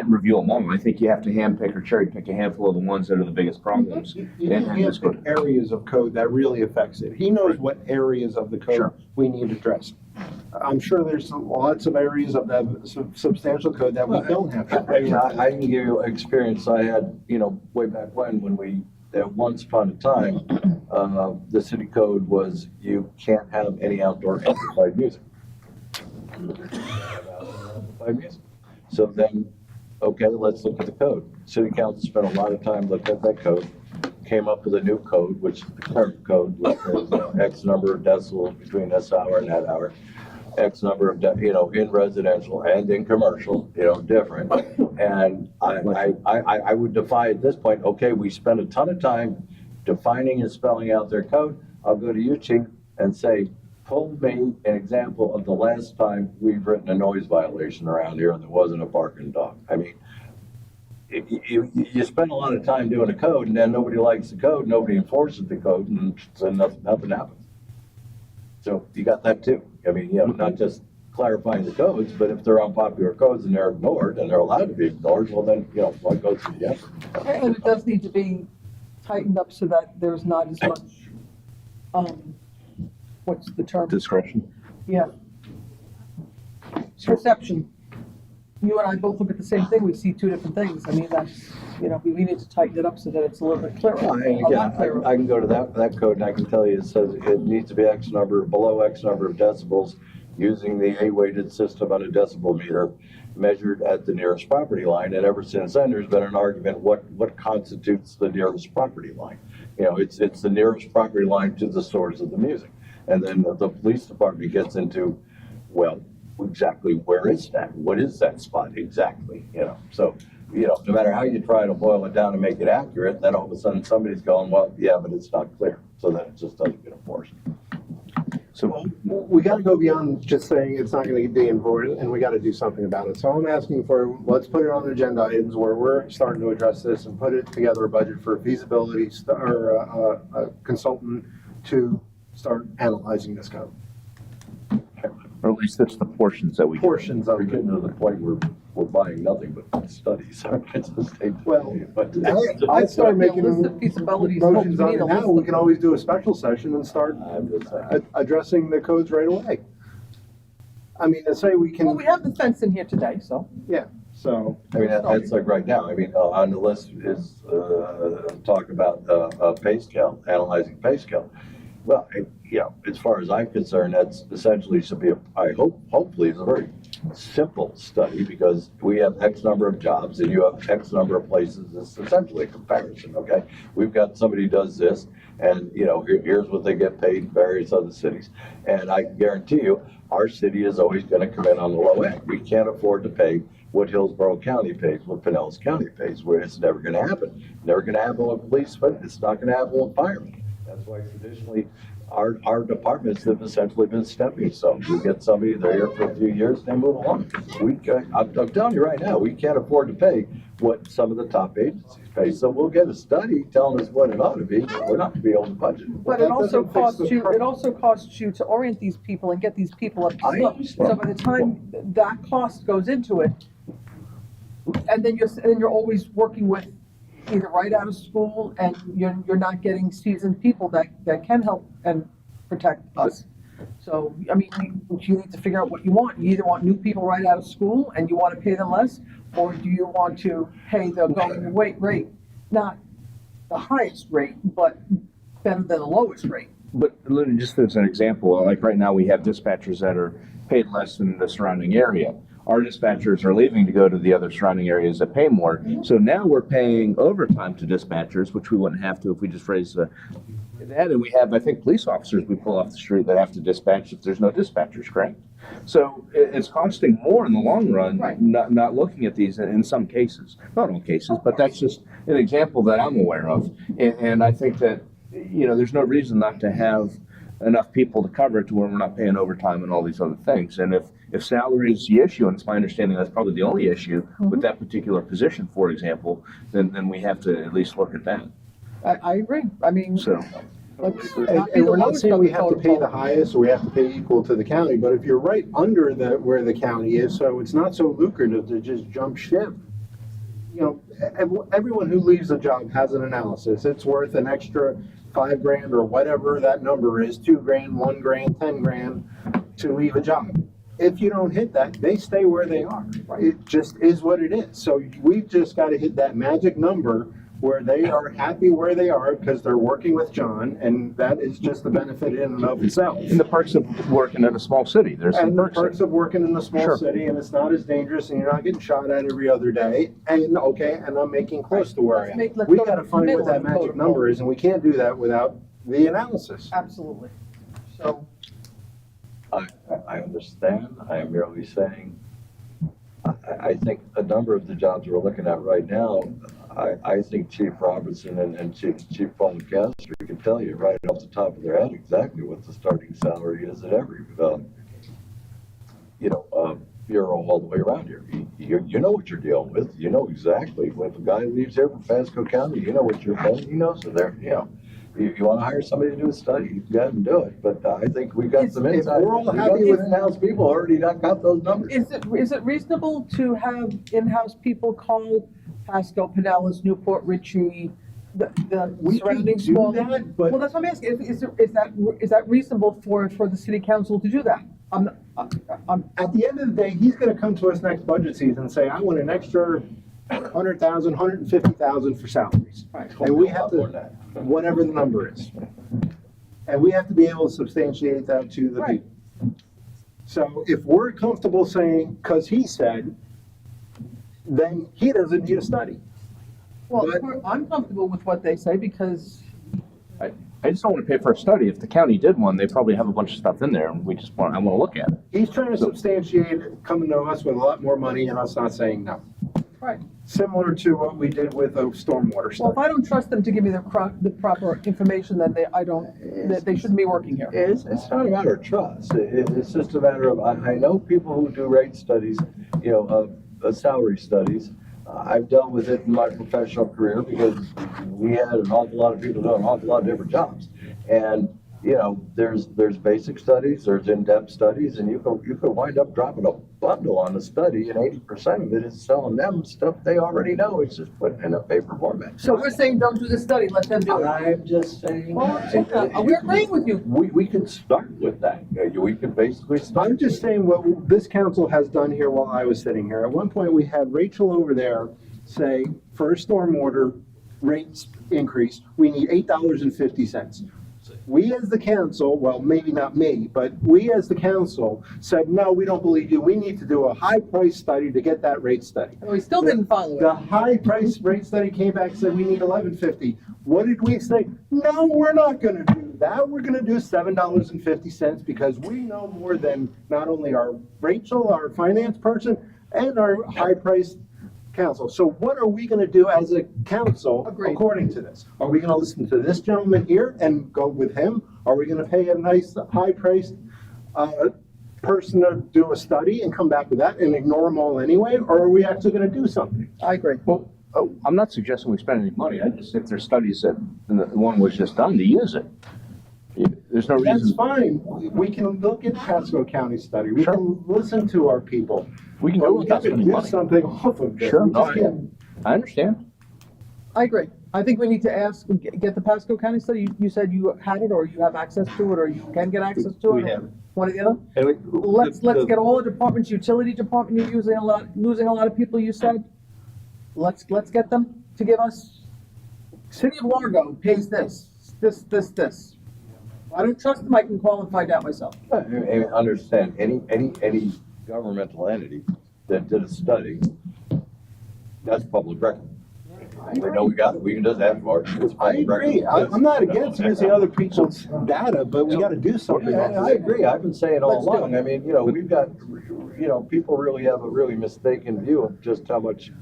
review them all. I think you have to handpick or cherry pick a handful of the ones that are the biggest problems. You and can just go- pick areas of code that really affects it. He knows what areas of the code Sure. we need addressed. I'm sure there's lots of areas of that substantial code that we don't have. I mean, I can give you experience I had, way back when we, at once upon a time, the city code was you can't have any outdoor amplified music. Amplified music. So then, okay, let's look at the code. City council spent a lot of time looking at that code, came up with a new code, which the current code, which is X number of decibels between this hour and that hour. X number of, in residential and in commercial, different. And I would defy at this point, okay, we spent a ton of time defining and spelling out their code. I'll go to you, chief, and say, pull me an example of the last time we've written a noise violation around here and there wasn't a barking dog. I mean, you spend a lot of time doing a code and then nobody likes the code, nobody enforces the code, and so nothing happens. So you got that too. I mean, not just clarifying the codes, but if they're unpopular codes and they're ignored and they're allowed to be ignored, well then, what goes to the effort? And it does need to be tightened up so that there's not as much, what's the term? Discretion. Yeah. Perception. You and I both look at the same thing, we see two different things. I mean, that's, we need to tighten it up so that it's a little bit clearer. And A lot again, clearer. I can go to that code and I can tell you, it says it needs to be X number, below X number of decibels using the A-weighted system on a decibel meter measured at the nearest property line. And ever since then, there's been an argument, what constitutes the nearest property line? It's the nearest property line to the source of the music. And then the police department gets into, well, exactly where is that? What is that spot exactly? So, no matter how you try to boil it down and make it accurate, then all of a sudden somebody's going, well, yeah, but it's not clear. So then it just doesn't get enforced. So We gotta go beyond just saying it's not gonna be enforced, and we gotta do something about it. So I'm asking for, let's put it on the agenda items where we're starting to address this and put it together a budget for feasibility, or a consultant to start analyzing this code. or at least that's the portions that we. Portions of We're it. getting to the point where we're buying nothing but studies. Well, But I'd start making List of feasibility motions scopes. on We need it a now. list We of can always do a special session and start I'm just saying. addressing the codes right away. I mean, to say we Well, can, we have the fence in here today, so. yeah, so. I mean, that's like right now, I mean, on the list is, talk about, pay scale, analyzing pay scale. Well, as far as I'm concerned, that's essentially should be, hopefully it's a very simple study because we have X number of jobs and you have X number of places. It's essentially a comparison, okay? We've got somebody who does this and, here's what they get paid in various other cities. And I guarantee you, our city is always gonna come in on the low end. We can't afford to pay what Hillsborough County pays, what Pinellas County pays, where it's never gonna happen. Never gonna happen with policemen, it's not gonna happen with firemen. That's why traditionally, our departments have essentially been stepping stones. We get somebody, they're here for a few years, they move along. I'm telling you right now, we can't afford to pay what some of the top agencies pay. So we'll get a study telling us what it ought to be, but we're not gonna be able to budget. But it also costs you to orient these people and get these people up to I snuff. understand. So by the time that cost goes into it, and then you're always working with either right out of school and you're not getting seasoned people that can help and protect us. So, I mean, you need to figure out what you want. You either want new people right out of school and you want to pay them less, or do you want to pay the going rate, not the highest rate, but better than the lowest rate? But Lynn, just as an example, like right now we have dispatchers that are paid less than the surrounding area. Our dispatchers are leaving to go to the other surrounding areas that pay more. So now we're paying overtime to dispatchers, which we wouldn't have to if we just raised that. And we have, I think, police officers we pull off the street that have to dispatch if there's no dispatchers, correct? So it's costing more in the long run, Right. not looking at these in some cases, not all cases, but that's just an example that I'm aware of. And I think that, there's no reason not to have enough people to cover it to where we're not paying overtime and all these other things. And if salary is the issue, and it's my understanding that's probably the only issue with that particular position, for example, then we have to at least look at that. I agree. I mean, So, let's And not be the we're not lowest saying on we the have to totem pay the pole. highest or we have to pay equal to the county, but if you're right under where the county is, so it's not so lucrative to just jump ship. Everyone who leaves a job has an analysis. It's worth an extra $5,000 or whatever that number is, $2,000, $1,000, $10,000 to leave a job. If you don't hit that, they stay where they are. It just is what it is. So we've just got to hit that magic number where they are happy where they are because they're working with John, and that is just the benefit in and of itself. in the perks of working in a small city, there's some And the perks. perks of working in a small Sure. city, and it's not as dangerous, and you're not getting shot at every other day, and I'm making close to where I am. Let's We go to gotta the find middle what that of the magic totem number pole. is, and we can't do that without the analysis. Absolutely. So, I understand. I am merely saying, I think a number of the jobs we're looking at right now, I think Chief Robertson and Chief Paul McAllister can tell you right off the top of their head exactly what the starting salary is at every, bureau all the way around here. You know what you're dealing with. You know exactly. If a guy leaves here from Pasco County, you know what you're paying. You know, so there, you want to hire somebody to do a study, you go ahead and do it. But I think we got some If insight. we're all We got happy some with- in-house people already got those numbers. is it reasonable to have in-house people call Pasco, Pinellas, Newport, Ritchie, the We can surrounding do small? that, but- Well, that's what I'm asking. Is that reasonable for the city council to do that? I'm At the end of the day, he's gonna come to us next budget season and say, I want an extra 100,000, 150,000 for salaries. And we have to, whatever the number is. And we have to be able to substantiate that to the Right. people. So if we're comfortable saying, because he said, then he doesn't need a study. Well, But- I'm comfortable with what they say because I just don't want to pay for a study. If the county did one, they probably have a bunch of stuff in there, and I want to look at it. He's trying to substantiate it, coming to us with a lot more money and us not saying no. right. Similar to what we did with a stormwater Well, study. if I don't trust them to give me the proper information, then they shouldn't be working here. It's not a matter of trust. It's just a matter of, I know people who do rate studies, salary studies. I've dealt with it in my professional career because we had an awful lot of people doing an awful lot of different jobs. And, there's basic studies, there's in-depth studies, and you could wind up dropping a bundle on a study, and 80% of it is selling them stuff they already know. It's just put in a paper format. So we're saying don't do the study, let them do it. I'm just saying. Well, we're agreeing with you. We could start with that. We could basically start. I'm just saying what this council has done here while I was sitting here. At one point, we had Rachel over there say, for a stormwater rates increase, we need $8.50. We as the council, well, maybe not me, but we as the council said, no, we don't believe you. We need to do a high price study to get that rate study. We still didn't follow The it. high price rate study came back and said, we need $11.50. What did we say? No, we're not gonna do that. We're gonna do $7.50 because we know more than not only our Rachel, our finance person, and our high price council. So what are we gonna do as a council Agreed. according to this? Are we gonna listen to this gentleman here and go with him? Are we gonna pay a nice, high priced, person to do a study and come back with that and ignore them all anyway? Or are we actually gonna do something? I agree. Well, I'm not suggesting we spend any money. If there's studies that, and the one was just done, to use it. There's no That's reason. fine. We can look at Pasco County study. We Sure. can listen to our people. We can But go we without have to spending do money. something off of this. Sure, We no, just can't- I understand. I agree. I think we need to ask, get the Pasco County study. You said you had it, or you have access to it, or you can get access to it? We or have it. One or the other? And Let's get all the departments, utility department, you're losing a lot of people, you said. Let's get them to give us, City of Largo pays this. I don't trust them, I can call and find out myself. I mean, understand, any governmental entity that did a study, that's public record. We know we got it, we can just ask for it. It's I public record. agree. I'm not against using other people's data, but we gotta do something. I agree, I've been saying all Let's do along, it. I mean, we've got, people really have a really mistaken view of just how much,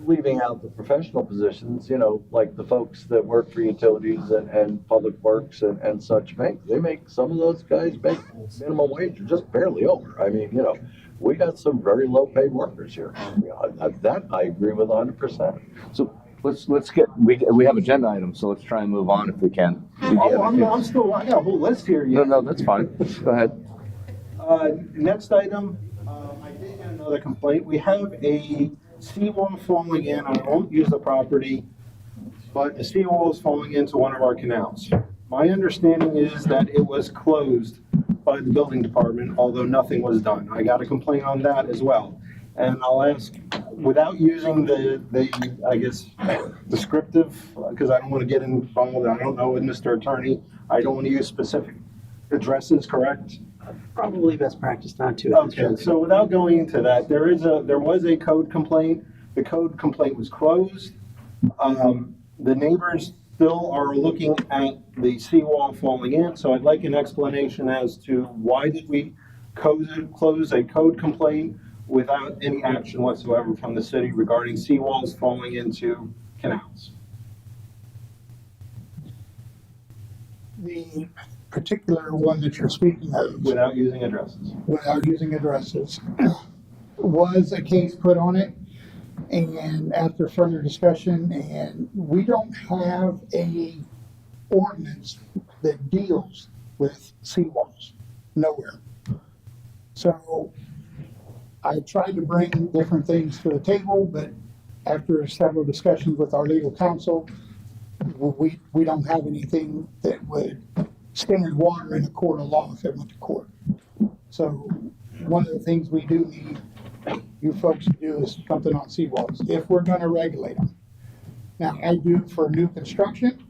leaving out the professional positions, like the folks that work for utilities and public works and such make. Some of those guys make minimum wage or just barely over. I mean, we got some very low paid workers here. That I agree with 100%. So let's get, we have agenda items, so let's try and move on if we can. Oh, I'm still, I got a whole list here. No, that's fine. Go ahead. Next item, I did get another complaint. We have a seawall falling in. I won't use the property, but the seawall is falling into one of our canals. My understanding is that it was closed by the building department, although nothing was done. I got a complaint on that as well. And I'll ask, without using the I guess, descriptive, because I don't want to get involved, I don't know with Mr. Attorney, I don't want to use specific addresses, correct? Probably best practice not to. Okay, so without going into that, there was a code complaint. The code complaint was closed. The neighbors still are looking at the seawall falling in, so I'd like an explanation as to why did we close a code complaint without any action whatsoever from the city regarding seawalls falling into canals? The particular one that you're speaking of, Without using addresses. without using addresses, was a case put on it, and after further discussion, and we don't have a ordinance that deals with seawalls, nowhere. So I tried to bring different things to the table, but after several discussions with our legal counsel, we don't have anything that would stand water in a court of law if it went to court. So one of the things we do need you folks to do is something on seawalls, if we're gonna regulate them. Now, I do for new construction,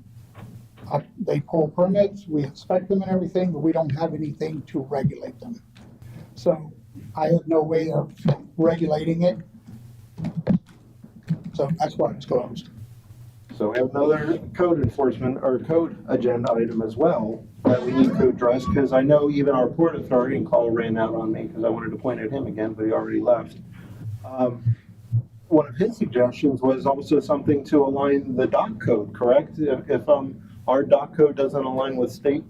they pull permits, we inspect them and everything, but we don't have anything to regulate them. So I have no way of regulating it. So that's why it's closed. So we have another code enforcement or code agenda item as well that we need to address, because I know even our port authority, and Carl ran out on me because I wanted to point at him again, but he already left. One of his suggestions was also something to align the dock code, correct? If our dock code doesn't align with state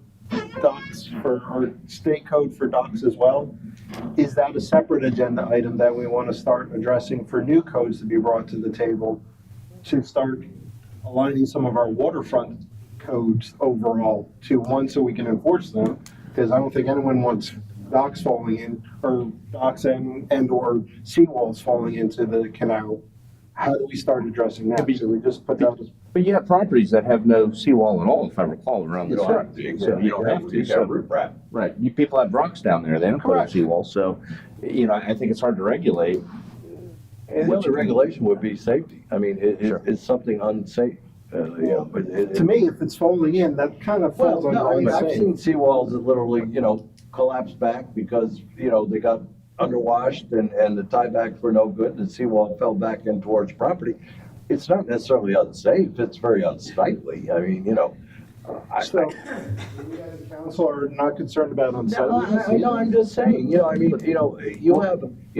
docks or state code for docks as well, is that a separate agenda item that we want to start addressing for new codes to be brought to the table to start aligning some of our waterfront codes overall to one so we can enforce them? Because I don't think anyone wants docks falling in, or docks and or seawalls falling into the canal. How do we start addressing that? So we just put that as. But you have properties that have no seawall at all, if I recall, around the city. So you don't have to. So, right. You people have rocks down there. They don't put a Correct. seawall. So, I think it's hard to regulate. Well, the regulation would be safety. I mean, it's something unsafe, To me, if it's falling in, that kind of Well, falls under no, I mean, I've unsafe. seen seawalls that literally, collapse back because, they got underwashed and the tiebacks were no good and the seawall fell back in towards property. It's not necessarily unsafe, it's very unsightly. I mean, So, we as a council are not concerned about unsightliness. No, I'm just saying, you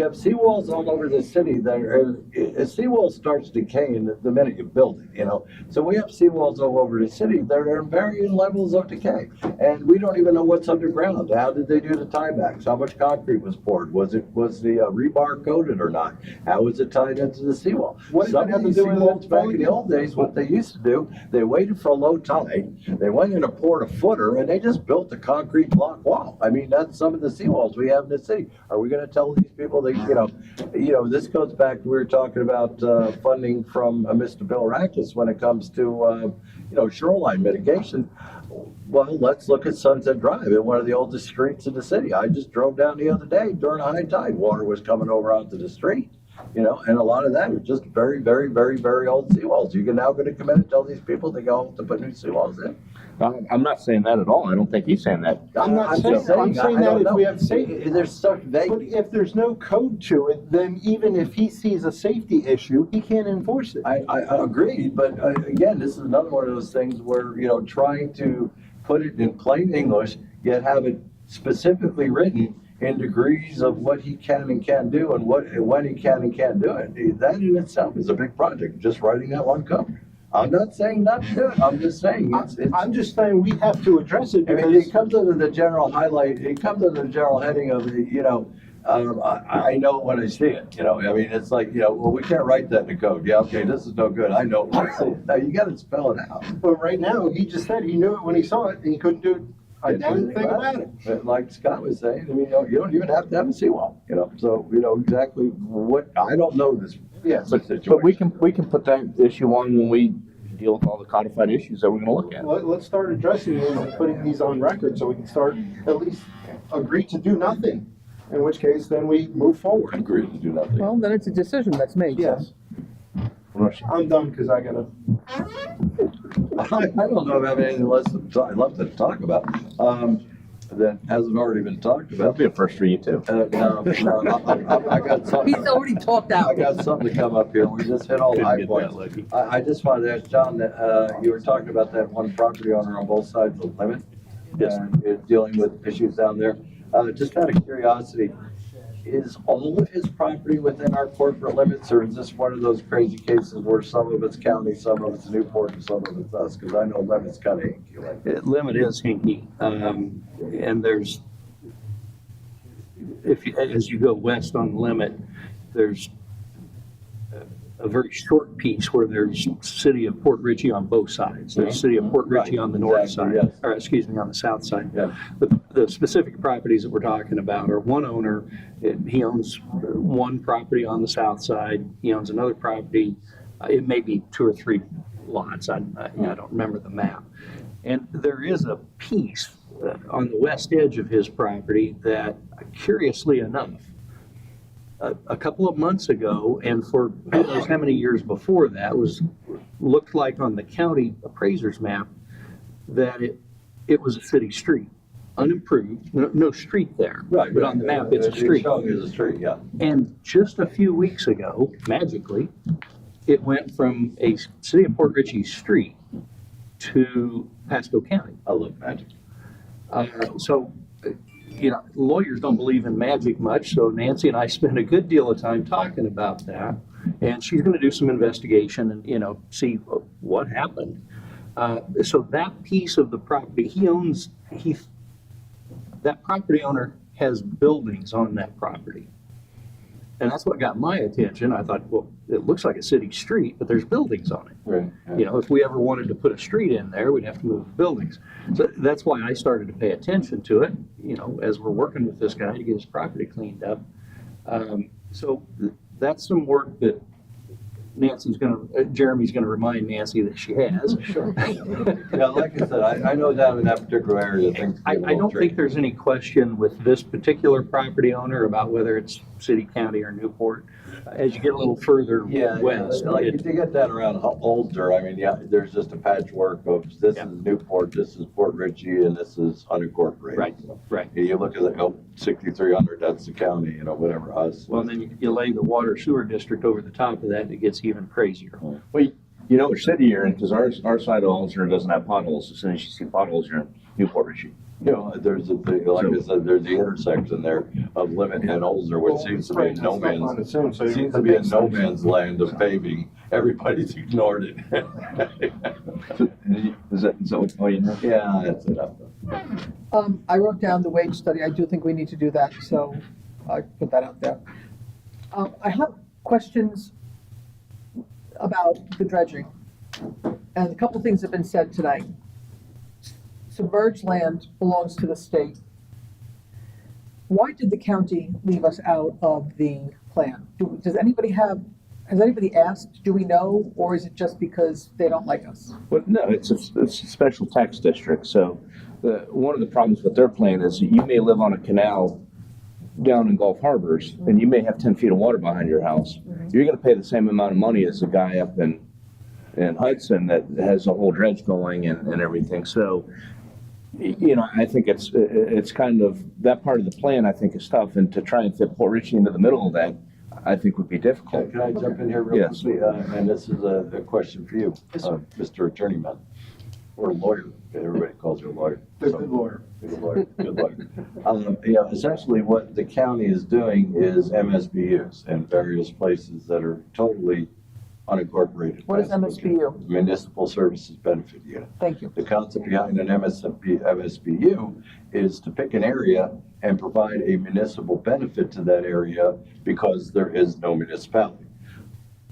have seawalls all over the city that are, a seawall starts decaying the minute you build it, So we have seawalls all over the city that are in varying levels of decay. And we don't even know what's underground. How did they do the tiebacks? How much concrete was poured? Was the rebar coated or not? How was it tied into the seawall? What does Some that have of to these do with seawalls back in falling the old days, what they used to do, they waited for a low tide, They went in and poured a footer and they just built a concrete block wall. I mean, that's some of the seawalls we have in the city. Are we gonna tell these people that, this goes back, we were talking about, funding from Mr. Bill Rackus when it comes to, shoreline mitigation. Well, let's look at Sunset Drive, one of the oldest streets in the city. I just drove down the other day during high tide. Water was coming over onto the street, and a lot of that are just very, very, very, very old seawalls. You're now going to come in and tell these people they go to put new seawalls in. I'm not saying that at all. I don't think he's saying that. I'm saying that if we have safety. There's such vague. But if there's no code to it, then even if he sees a safety issue, he can't enforce it. I agree, but again, this is another one of those things where, trying to put it in plain English, yet have it specifically written in degrees of what he can and can't do and when he can and can't do it. That in itself is a big project, just writing that one code. I'm not saying not to do it, I'm just saying I'm just saying we have to address it I mean, because it comes under the general highlight, it comes under the general heading of I know when I see it, I mean, it's like, well, we can't write that in the code. Yeah, okay, this is no good. I know when I see it. Now, you gotta spell it out. but right now, he just said he knew it when he saw it and he couldn't do a damn thing about it. But like Scott was saying, I mean, you don't even have to have a seawall, so you know exactly what, I don't know this. Yes. But we can put that issue on when we deal with all the codified issues that we're gonna look at. Let's start addressing these and putting these on record so we can start at least agree to do nothing. In which case, then we move forward. Agree to do nothing. Well, then it's a decision that's made. Yes. I'm done because I gotta. I don't know if I have anything left to talk about, that hasn't already been talked That'll about. be a first for you too. No, I got something. He's already talked out. I got something to come up here. We just hit all the high points. I just wanted to ask John that, you were talking about that one property owner on both sides of the limit. Yes. Dealing with issues down there. Just out of curiosity, is all of his property within our corporate limits, or is this one of those crazy cases where some of it's county, some of it's Newport, and some of it's us? Because I know limit's kind of hinky like that. Limit is hinky, and there's, as you go west on Limit, there's a very short piece where there's city of Port Richey on both sides. There's city of Port Richey Right, on the north exactly, side, yes. or excuse me, on the south side. Yeah. The specific properties that we're talking about are one owner, he owns one property on the south side, he owns another property, it may be 2 or 3 lots, I don't remember the map. And there is a piece on the west edge of his property that, curiously enough, a couple of months ago, and for who knows how many years before that, looked like on the county appraiser's map that it was a city street, unimproved, no street there. Right. But on the map, it's a street. It's a street, yeah. And just a few weeks ago, magically, it went from a city of Port Richey street to Pasco County. I love magic. So, lawyers don't believe in magic much, so Nancy and I spent a good deal of time talking about that. And she's going to do some investigation and, see what happened. So that piece of the property, that property owner has buildings on that property. And that's what got my attention. I thought, well, it looks like a city street, but there's buildings on it. Right. If we ever wanted to put a street in there, we'd have to move the buildings. So that's why I started to pay attention to it, as we're working with this guy to get his property cleaned up. So that's some work that Jeremy's gonna remind Nancy that she has. Sure. Yeah, like I said, I know down in that particular area, things. I don't think there's any question with this particular property owner about whether it's city, county, or Newport. As you get a little further west. Like if you get that around Older, I mean, yeah, there's just a patchwork of this is Newport, this is Port Richey, and this is unincorporated. Right. You look at the 6,300, that's the county, whatever, us. Well, then you lay the water sewer district over the top of that, and it gets even crazier. Well, you know which city you're in, because our side of Ulster doesn't have potholes. As soon as you see potholes, you're in Newport Richey. There's I said, there's the intersection there of Limit and Older, which seems to be in no man's, seems to be in no man's land of paving. Everybody's ignored it. Is that what you know? Yeah, that's enough. I wrote down the wage study. I do think we need to do that, so I put that out there. I have questions about the dredging. And a couple things have been said tonight. submerged land belongs to the state. Why did the county leave us out of the plan? Has anybody asked, do we know, or is it just because they don't like us? Well, no, it's a special tax district, so one of the problems with their plan is that you may live on a canal down in Gulf Harbors, and you may have 10 feet of water behind your house. You're gonna pay the same amount of money as the guy up in Hudson that has a whole dredge going and everything, so, you know, I think it's kind of, that part of the plan, I think, is tough, and to try and fit Port Richey into the middle of that, I think would be difficult. Can I jump in here real Yes. quickly? And this is a question for you, Mr. Attorneyman, or lawyer. Everybody calls you a lawyer. Good lawyer. Good lawyer. Good lawyer. You know, essentially what the county is doing is MSBU's in various places that are totally unincorporated. What is MSBU? Municipal Services Benefit Unit. Thank you. The concept behind an MSBU is to pick an area and provide a municipal benefit to that area because there is no municipality.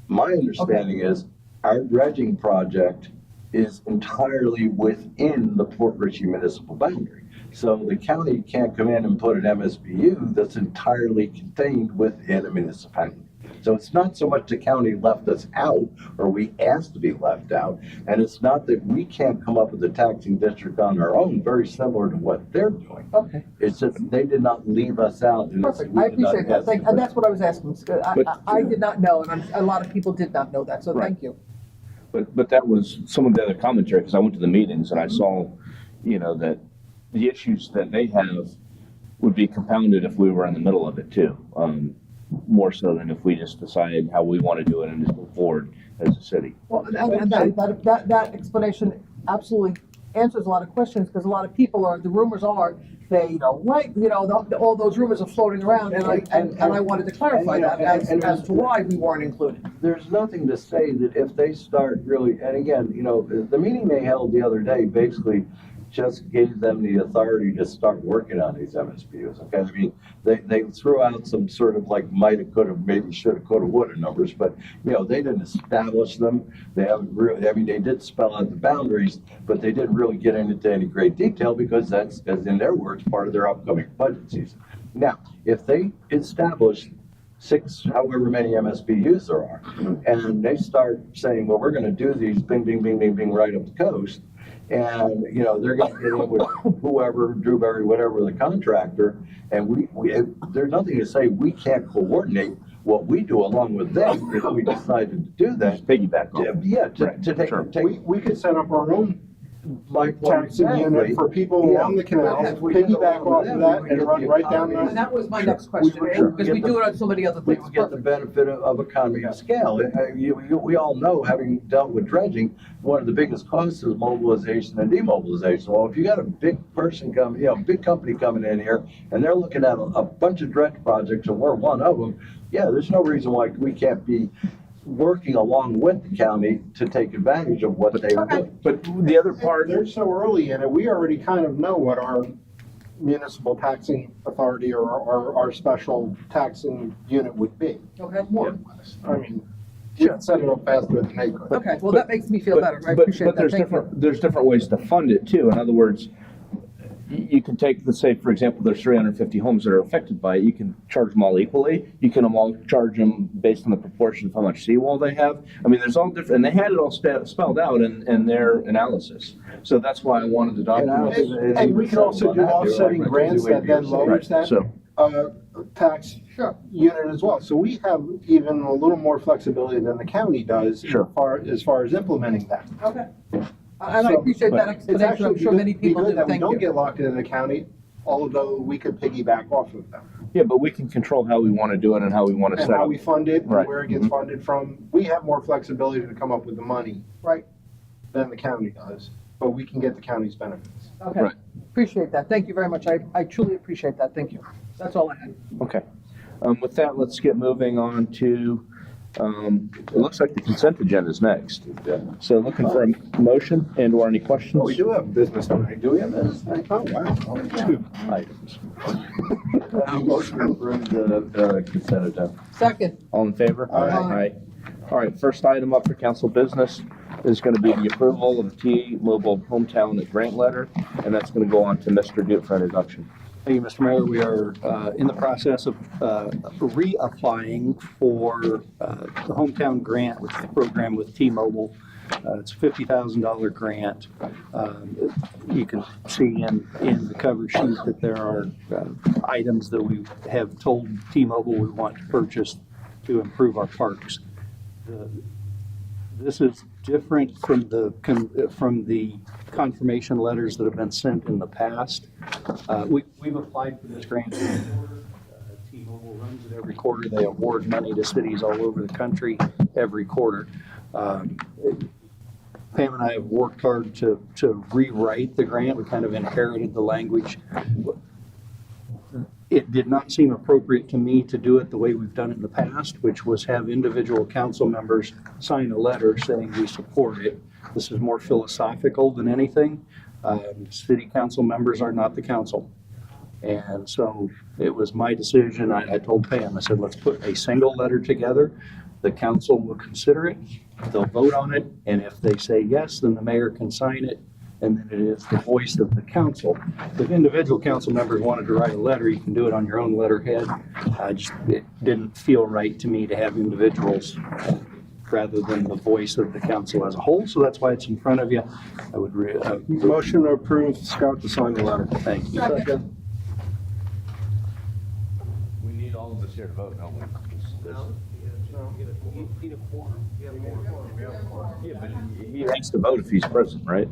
My understanding is our dredging project is entirely within the Port Richey municipal boundary. So the county can't come in and put an MSBU that's entirely contained within a municipality. So it's not so much the county left us out, or we asked to be left out, and it's not that we can't come up with a taxing district on our own, very similar to what they're doing. Okay, It's just they did not leave us out. And it's- perfect. we I did not appreciate that. ask them. And that's what I was asking. But- I did not know, and a lot of people did not know that, so Right. thank you. But that was some of the other commentary, because I went to the meetings and I saw, you know, that the issues that they have would be compounded if we were in the middle of it too. More so than if we just decided how we want to do it and just move forward as a city. Well, and that explanation absolutely answers a lot of questions, because a lot of people the rumors are, they don't like, you know, all those rumors are floating around, and I wanted to clarify that as to why we weren't included. There's nothing to say that if they start really, and again, you know, the meeting they held the other day basically just gave them the authority to start working on these MSBU's, okay? I mean, they threw out some sort of like mighta, coulda, maybe shoulda, coulda, woulda numbers, but, you know, they didn't establish them. They haven't really, I mean, they did spell out the boundaries, but they didn't really get into any great detail because that's, as in their words, part of their upcoming budget season. Now, if they establish 6, however many MSBU's there are, and they start saying, well, we're gonna do these bing, bing, bing, bing, bing right up the coast, and, you know, they're gonna get in with whoever, Drewberry, whatever, the contractor, and there's nothing to say we can't coordinate what we do along with them if we decided to do that. Piggyback off. Yeah, Right, to sure. take We could set up our own my point taxing exactly. unit for people along the canal, If we did piggyback along off with of them, that we and would run get right the down economy- And that was my Sure. next question, We would because we get do it on so many other We things. would get the benefit of economy of scale. We all know, having dealt with dredging, one of the biggest costs is mobilization and demobilization. Well, if you got a big person coming, you know, big company coming in here, and they're looking at a bunch of dredge projects, and we're one of them, yeah, there's no reason why we can't be working along with the county to take advantage of what they are doing. But the other part, They're so early in it, we already kind of know what our municipal taxing authority or our special taxing unit would be. Okay, More or less. I mean, we can set it up faster than they could. okay, well, that makes me feel better. I appreciate but that, there's thank you. there's different ways to fund it too. In other words, you can take, let's say, for example, there's 350 homes that are affected by it. You can charge them all equally. You can all charge them based on the proportion of how much seawall they have. I mean, there's all different, and they had it all spelled out in their analysis. So that's why I wanted the document. And we can also do offsetting grants that then lowers that So, tax Sure. unit as well. So we have even a little more flexibility than the county does Sure. as far as implementing that. Okay. And I So, appreciate that It's explanation, actually I'm sure many people do, that we thank don't you. get locked into the county, although we could piggyback off of them. yeah, but we can control how we want to do it and how we want to And set how up. we fund it, and Right. where it gets Mhm. funded from. We have more flexibility to come up with the money Right, than the county does, but we can get the county's benefits. okay. Right. Appreciate that, thank you very much, I truly appreciate that, thank you. That's all I had. Okay. With that, let's get moving on to, it looks like the consent agenda is next. So looking for a motion and/or any questions? We do have business tonight. Do we have this? Oh, wow. Two. Items. Motion to approve the consent agenda. Second, All in favor? Aye. All right, first item up for council business is going to be the approval of the T-Mobile Hometown grant letter, and that's going to go on to Mr. Duke for introduction. Thank you, Mr. Mayor. We are in the process of reapplying for the hometown grant program with T-Mobile. It's a $50,000 grant. You can see in the cover sheet that there are items that we have told T-Mobile we want to purchase to improve our parks. This is different from the confirmation letters that have been sent in the past. We've applied for this grant before. T-Mobile runs it every quarter. They award money to cities all over the country every quarter. Pam and I have worked hard to rewrite the grant. We kind of inherited the language. It did not seem appropriate to me to do it the way we've done it in the past, which was have individual council members sign a letter saying we support it. This is more philosophical than anything. City council members are not the council. And so it was my decision. I told Pam, I said, let's put a single letter together. The council will consider it. They'll vote on it. And if they say yes, then the mayor can sign it. And then it is the voice of the council. If individual council members wanted to write a letter, you can do it on your own letterhead. It didn't feel right to me to have individuals rather than the voice of the council as a whole. So that's why it's in front of you. I would Motion to approve Scott to sign the letter. thank you. We need all of us here to vote, don't we? Yeah, but he has to vote if he's present, right?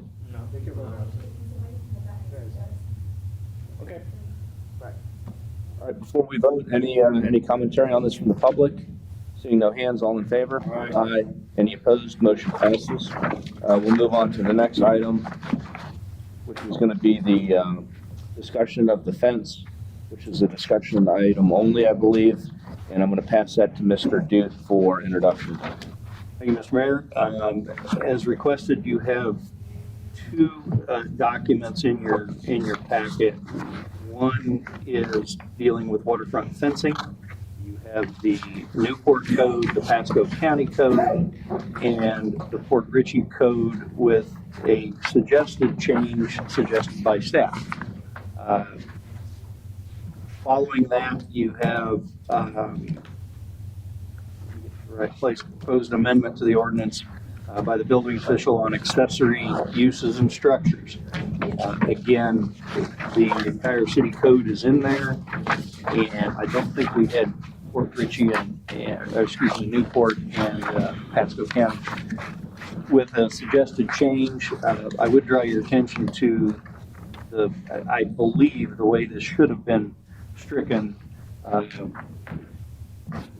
Okay. All right, before we vote, any commentary on this from the public? Seeing no hands, all in favor? Aye. Any opposed? Motion passes. We'll move on to the next item, which is going to be the discussion of the fence, which is a discussion item only, I believe. And I'm going to pass that to Mr. Duke for introduction. Thank you, Mr. Mayor. As requested, you have two documents in your packet. One is dealing with waterfront fencing. You have the Newport Code, the Pasco County Code, and the Port Richey Code with a suggested change suggested by staff. Following that, you have right place, proposed amendment to the ordinance by the building official on accessory uses and structures. Again, the entire city code is in there, and I don't think we had Port Richey and Newport and Pasco County. With a suggested change, I would draw your attention to I believe the way this should have been stricken.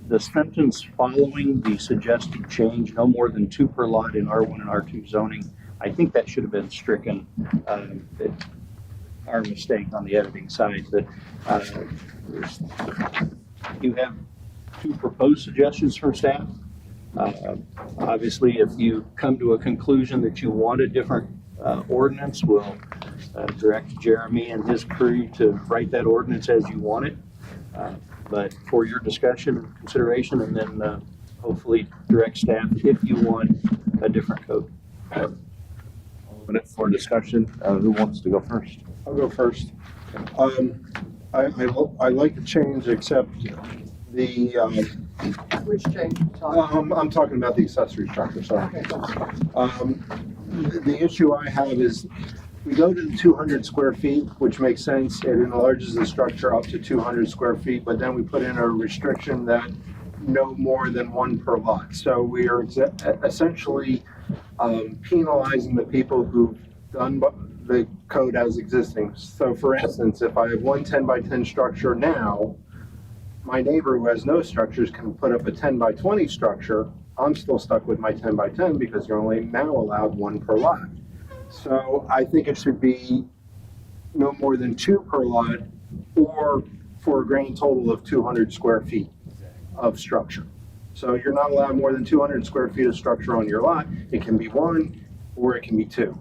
The sentence following the suggested change, no more than 2 per lot in R1 and R2 zoning, I think that should have been stricken. Our mistake on the editing side, but you have 2 proposed suggestions from staff. Obviously, if you come to a conclusion that you want a different ordinance, we'll direct Jeremy and his crew to write that ordinance as you want it. But for your discussion and consideration, and then hopefully direct staff if you want a different code. Open it for discussion. Who wants to go first? I'll go first. I like the change, except the, Which change? I'm talking about the accessory structure, sorry. Okay, go. The issue I have is we go to the 200 square feet, which makes sense. It enlarges the structure up to 200 square feet, but then we put in a restriction that no more than 1 per lot. So we are essentially penalizing the people who've done the code as existing. So for instance, if I have one 10 by 10 structure now, my neighbor who has no structures can put up a 10 by 20 structure. I'm still stuck with my 10 by 10 because you're only now allowed 1 per lot. So I think it should be no more than 2 per lot, or for a grand total of 200 square feet of structure. So you're not allowed more than 200 square feet of structure on your lot. It can be 1 or it can be 2,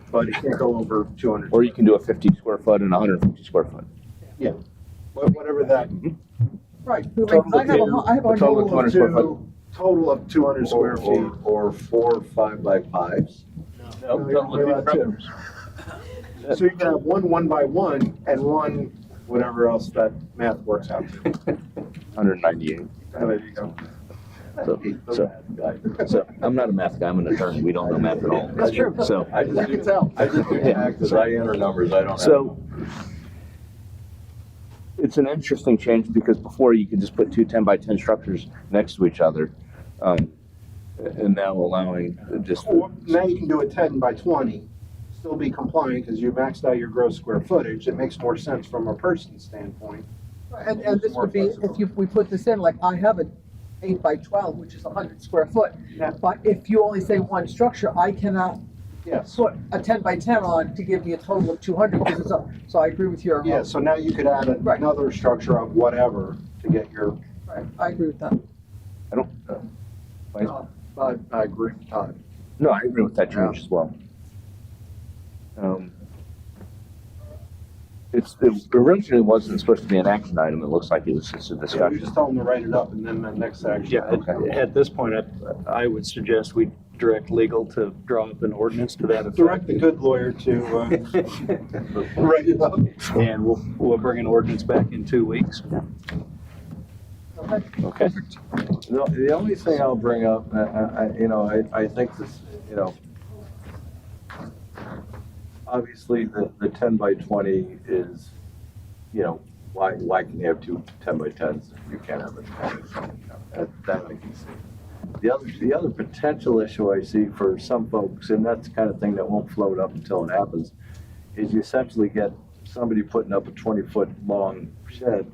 but it can't go over 200. Or you can do a 50 square foot and a 150 square foot. Yeah, but whatever that. Right. Total I have a total total of 200 square 2, foot. total of 200 square feet. Or 4 5x5s. No, you're only allowed two. So you can have one 1x1 and one, whatever else that math works out to. 198. There you go. So I'm not a math guy, I'm an attorney, we don't know math at all. That's true. So, I just can tell. I just do taxes, I enter numbers, I don't have. so it's an interesting change because before you could just put two 10x10 structures next to each other. And now allowing just, Or now you can do a 10x20, still be compliant because you maxed out your gross square footage. It makes more sense from a person's standpoint. And this would be, we put this in, like, I have an 8x12, which is 100 square foot. Yeah. But if you only say one structure, I cannot Yes. put a 10x10 on to give me a total of 200, because it's a, so I agree with your. Yeah, so now you could add Right. another structure of whatever to get your, Right, I agree with that. I don't, I agree with Todd. no, I agree with that change as well. It originally wasn't supposed to be an action item, it looks like it was just a So you discussion. just tell them to write it up and then the next action. Yeah, at this point, I would suggest we direct legal to draw up an ordinance to that effect. Direct the good lawyer to write it up. And we'll bring an ordinance back in 2 weeks. Okay. The only thing I'll bring up, I think this, obviously the 10x20 is, why can you have two 10x10s? You can't have a 10. That I can see. The other potential issue I see for some folks, and that's the kind of thing that won't float up until it happens, is you essentially get somebody putting up a 20-foot long shed,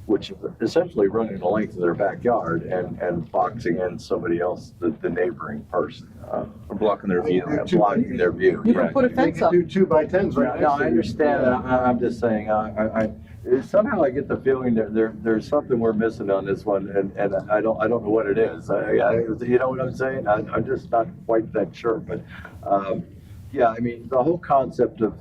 which is essentially running the length of their backyard and boxing in somebody else, the neighboring person. Or blocking their view. Blocking their view. You can right. put a They fence can up. do 2x10s right No, next to I you. understand, and I'm just saying, somehow I get the feeling there's something we're missing on this one, and I don't know what it is. You know what I'm saying? I'm just not quite that sure, but, yeah, I mean, the whole concept of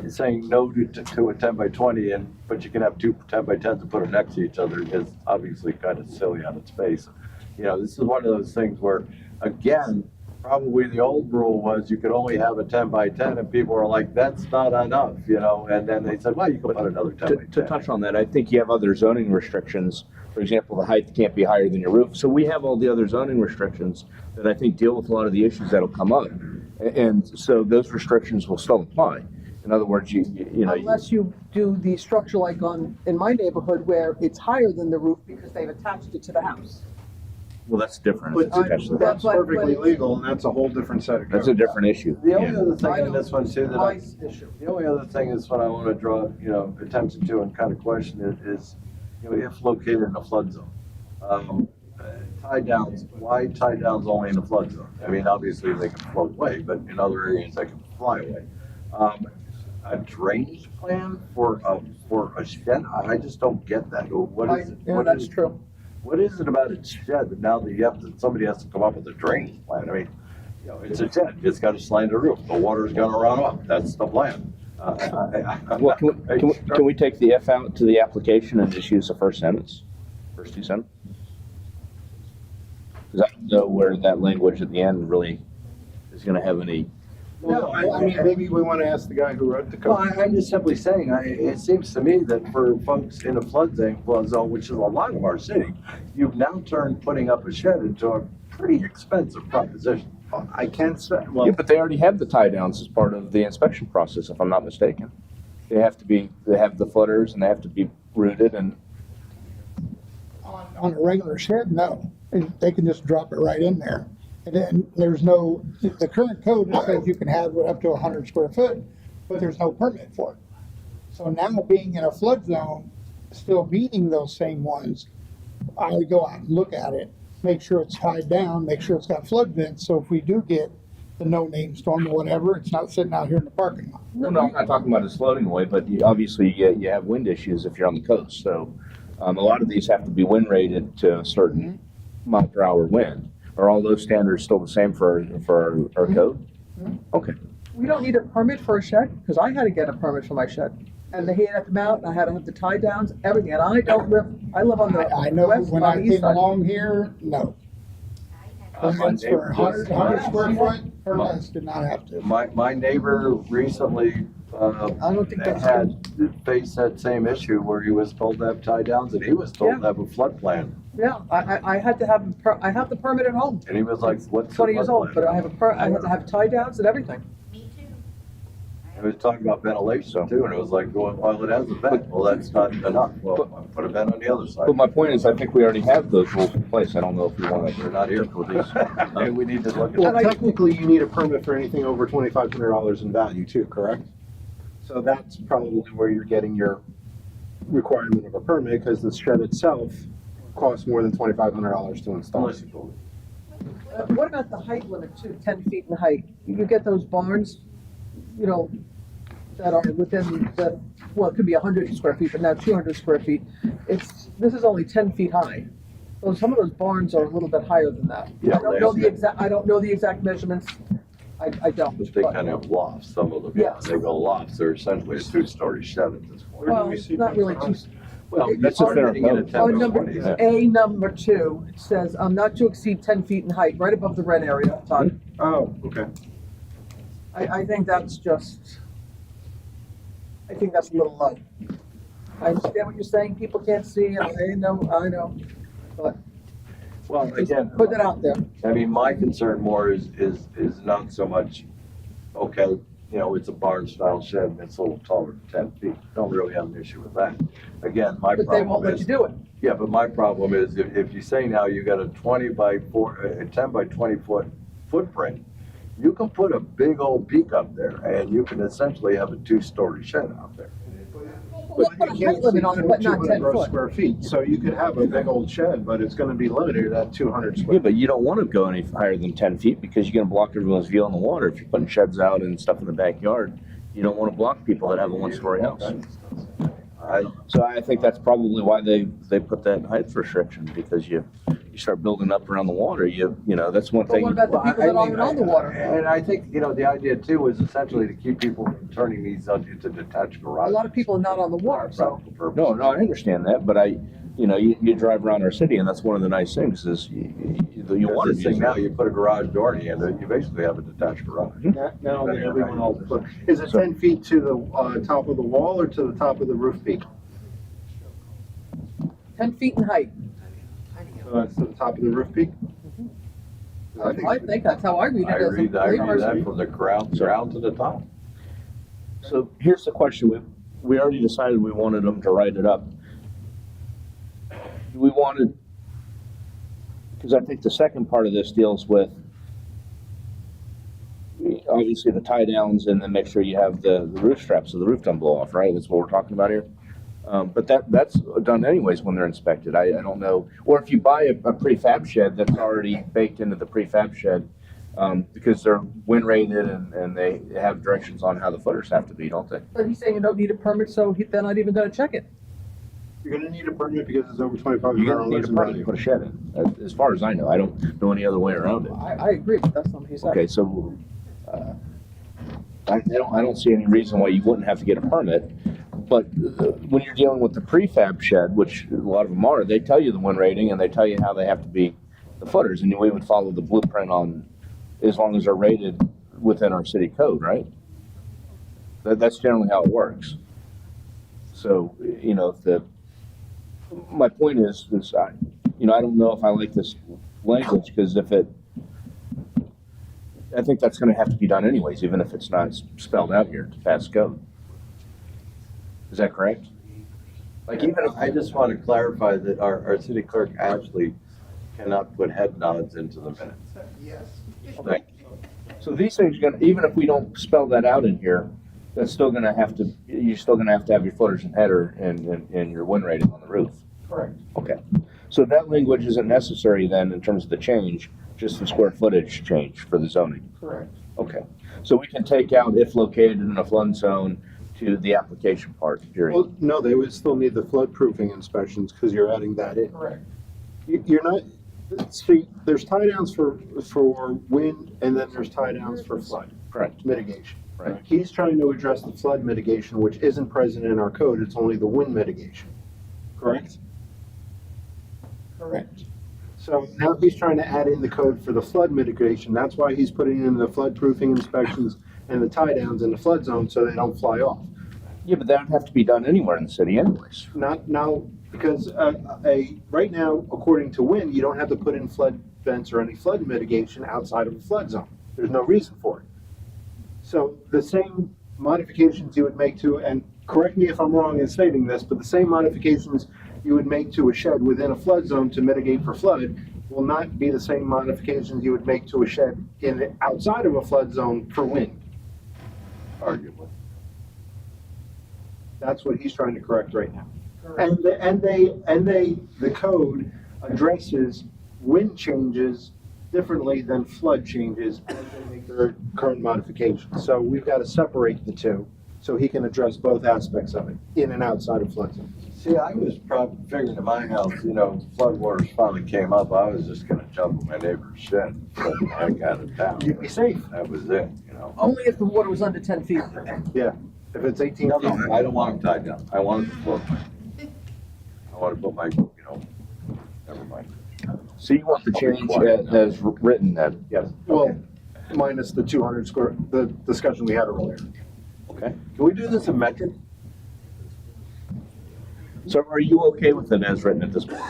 saying no to a 10x20, but you can have two 10x10s and put them next to each other is obviously kind of silly on its face. This is one of those things where, again, probably the old rule was you could only have a 10x10, and people were like, that's not enough, and then they said, well, you can put another 10x10. To touch on that, I think you have other zoning restrictions. For example, the height can't be higher than your roof. So we have all the other zoning restrictions that I think deal with a lot of the issues that'll come up. And so those restrictions will still apply. In other words, you know. Unless you do the structure like in my neighborhood where it's higher than the roof because they've attached it to the house. Well, that's different. But It's attached to the that's house. perfectly legal, and that's a whole different set of That's code. a different issue. The only Yeah. other thing in this one too that My issue. the only other thing is what I want to draw, attention to and kind of question is, if located in a flood zone. Tie downs, why tie downs only in a flood zone? I mean, obviously they can float away, but in other areas they can fly away. A drainage plan for a shed, I just don't get that. What is it? Yeah, that's true. What is it about a shed that now that somebody has to come up with a drainage plan? I mean, it's a shed, it's got a slanted roof, the water's gonna run off, that's the plan. Well, can we take the F out to the application and just use the first two sentences? Because I don't know where that language at the end really is gonna have any. No, I mean, maybe we want to ask the guy who wrote the Well, code. I'm just simply saying, it seems to me that for folks in a flood zone, which is a lot of our city, you've now turned putting up a shed into a pretty expensive proposition. I can say, Yeah, well, but they already have the tie downs as part of the inspection process, if I'm not mistaken. They have the footers and they have to be rooted and. On a regular shed, no. They can just drop it right in there. And then the current code says you can have it up to 100 square foot, but there's no permit for it. So now being in a flood zone, still meeting those same ones, I would go out and look at it, make sure it's tied down, make sure it's got flood vents, so if we do get the no-name storm or whatever, it's not sitting out here in the parking lot. No, I'm not talking about it floating away, but obviously you have wind issues if you're on the coast. So a lot of these have to be wind rated to a certain mile per hour wind. Are all those standards still the same for our code? Okay. We don't need a permit for a shed, because I had to get a permit for my shed. And they had to come out, and I had to have the tie downs, everything, and I live on the I know west, when on I the east came side. along here, no. Permits for 100 square foot permits did not have to. My neighbor recently, I don't think that's had faced that same issue where he was told to have tie downs and he was told to have a flood plan. Yeah, I had to have, I have the permit at home, And he was like, what's the 20 years flood old, but plan? I have I had to have tie downs and everything. He was talking about ventilation too, and it was like, well, it has a vent, well, that's not enough, well, put a vent on the other side. But my point is, I think we already have those rules in place. I don't know if we want to. They're not here for these. Maybe we need to look at Well, that. technically, you need a permit for anything over $2,500 in value too, correct? So that's probably where you're getting your requirement of a permit, because the shed itself costs more than $2,500 to install. Unless you build What about the height limit too, 10 feet in height? You get those barns, you know, that are within the, well, it could be 100 square feet, but now 200 square feet. This is only 10 feet high. So some of those barns are a little bit higher than that. Yeah, I don't know the exact measurements. I don't. But they but- kind of have lofts, some of them, Yes. they go lofts, they're essentially a two-story shed at this point. Well, it's not really too. Well, That's you're a fair getting it at vote. 10 On to number, 20. A number 2, it says, not to exceed 10 feet in height, right above the red area, Todd. Oh, okay. I think that's just, I think that's a little low. I understand what you're saying, people can't see, and I know, but Well, just again, put it out there. I mean, my concern more is not so much, okay, you know, it's a barn style shed and it's a little taller than 10 feet. Don't really have an issue with that. Again, my But they won't problem let you is, do it. yeah, but my problem is if you say now you got a 10 by 20 foot footprint, you can put a big old peak up there and you can essentially have a two-story shed out there. We'll put a height limit on it, but not 10 gross foot. square feet, so you could have a big old shed, but it's gonna be limited at 200 Yeah, square. but you don't want to go any higher than 10 feet because you're going to block everyone's view on the water. If you're putting sheds out and stuff in the backyard, you don't want to block people that have a one-story house. So I think that's probably why they put that height restriction, because you start building up around the water, you know, that's one But thing. what about the people that aren't on the water? And I think, you know, the idea too is essentially to keep people from turning these into detached A garages. lot of people are not on the water, so. No, I understand that, but you drive around our city and that's one of the nice things is you want This thing now, you put a garage door in, you basically have a detached garage. Now that everyone else put, is it 10 feet to the top of the wall or to the top of the roof peak? 10 feet in height. So that's to the top of the roof peak? I think that's how I read it. I as a read that layperson. from the ground to the top. So here's the question, we already decided we wanted them to write it up. We wanted, because I think the second part of this deals with obviously the tie downs and then make sure you have the roof straps so the roof don't blow off, right? That's what we're talking about here. But that's done anyways when they're inspected. I don't know, or if you buy a prefab shed that's already baked into the prefab shed, because they're wind rated and they have directions on how the footers have to be, don't they? But he's saying you don't need a permit, so they're not even gonna check it. You're gonna need a permit because it's over You're gonna need $2,500 a in permit to value. put a shed in, as far as I know. I don't know any other way around it. I agree, but that's not what he said. Okay, so, I don't see any reason why you wouldn't have to get a permit. But when you're dealing with the prefab shed, which a lot of them are, they tell you the wind rating and they tell you how they have to be, the footers, and we would follow the blueprint on, as long as they're rated within our city code, right? That's generally how it works. So, you know, my point is I don't know if I like this language, because I think that's gonna have to be done anyways, even if it's not spelled out here to pass code. Is that correct? Like, even if, I just want to clarify that our city clerk actually cannot put head nods into the minutes. okay. So these things are gonna, even if we don't spell that out in here, that's still gonna have to, you're still gonna have to have your footers and header and your wind rating on the roof. Correct. Okay. So that language isn't necessary then in terms of the change, just the square footage change for the zoning. Correct. Okay. So we can take out if located in a flood zone to the application part, period. Well, no, they would still need the flood proofing inspections because you're adding that in. Correct. You're not, see, there's tie downs for wind and then there's tie downs for flood Correct. mitigation. Right. He's trying to address the flood mitigation, which isn't present in our code. It's only the wind mitigation. Correct? Correct. So now he's trying to add in the code for the flood mitigation. That's why he's putting in the flood proofing inspections and the tie downs in the flood zone so they don't fly off. Yeah, but that would have to be done anywhere in the city anyways. Not now, because right now, according to WIN, you don't have to put in flood vents or any flood mitigation outside of a flood zone. There's no reason for it. So the same modifications you would make to, and correct me if I'm wrong in stating this, but the same modifications you would make to a shed within a flood zone to mitigate for flood will not be the same modifications you would make to a shed outside of a flood zone for wind. Arguably. That's what he's trying to correct right now. And the code addresses wind changes differently than flood changes as they make their current modifications. So we've got to separate the two so he can address both aspects of it, in and outside of flood zones. See, I was probably figuring in my house, flood waters finally came up, I was just gonna jump in my neighbor's shed, but I got it down. You'd be safe. That was it, Only if the water was under 10 feet. Yeah, if it's 18 No, feet. no, I don't want them tied down. I want it to float. I want to put my, never mind. So you want the change as written then? Yes, well, minus the 200 square, the discussion we had earlier. Okay. Can we do this in metric? So are you okay with it as written at this point?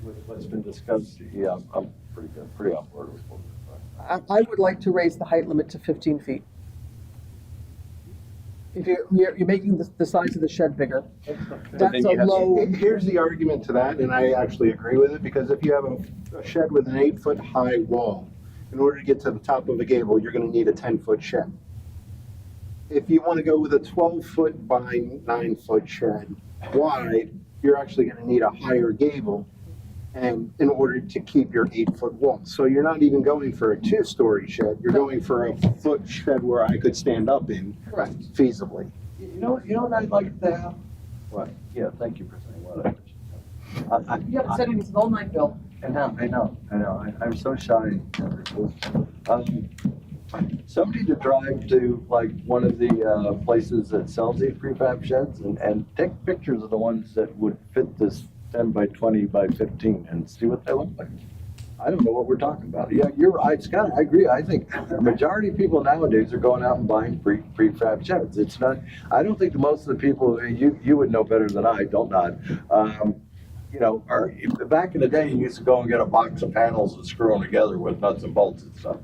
With what's been discussed, yeah, I'm pretty good, pretty on board with what I would like to raise the height limit to 15 feet. If you're making the size of the shed bigger, that's a low. Here's the argument to that, and I actually agree with it, because if you have a shed with an 8-foot high wall, in order to get to the top of a gable, you're gonna need a 10-foot shed. If you wanna go with a 12-foot by 9-foot shed wide, you're actually gonna need a higher gable, and in order to keep your 8-foot wall. So you're not even going for a 2-story shed, you're going for a foot shed where I could stand up in feasibly. You know what I'd like to have? What? Yeah, thank you for saying what You haven't said anything all night, Bill. I know. I'm so shy. Somebody to drive to like one of the places that sells these prefab sheds and take pictures of the ones that would fit this 10 by 20 by 15 and see what they look like. I don't know what we're talking about. Yeah, you're right, Scott. I agree. I think the majority of people nowadays are going out and buying prefab sheds. It's not. I don't think most of the people you would know better than I. Don't nod. Are back in the day, you used to go and get a box of panels and screw them together with nuts and bolts and stuff.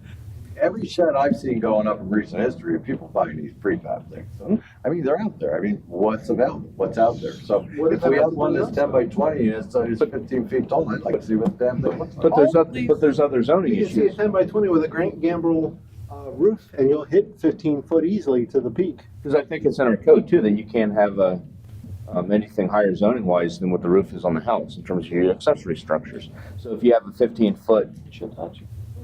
Every shed I've seen going up in recent history of people buying these prefab things. So, I mean, they're out there. I mean, what's available? What's out there? So if we have one that's 10 by 20 and it's 15 feet tall, I'd like to see what the damn thing looks like. But there's other zoning You can see a issues. 10 by 20 with a Grant Gambrel roof, and you'll hit 15 foot easily to the peak. Because I think it's in our code too, that you can't have anything higher zoning wise than what the roof is on the house in terms of your accessory structures. So if you have a 15-foot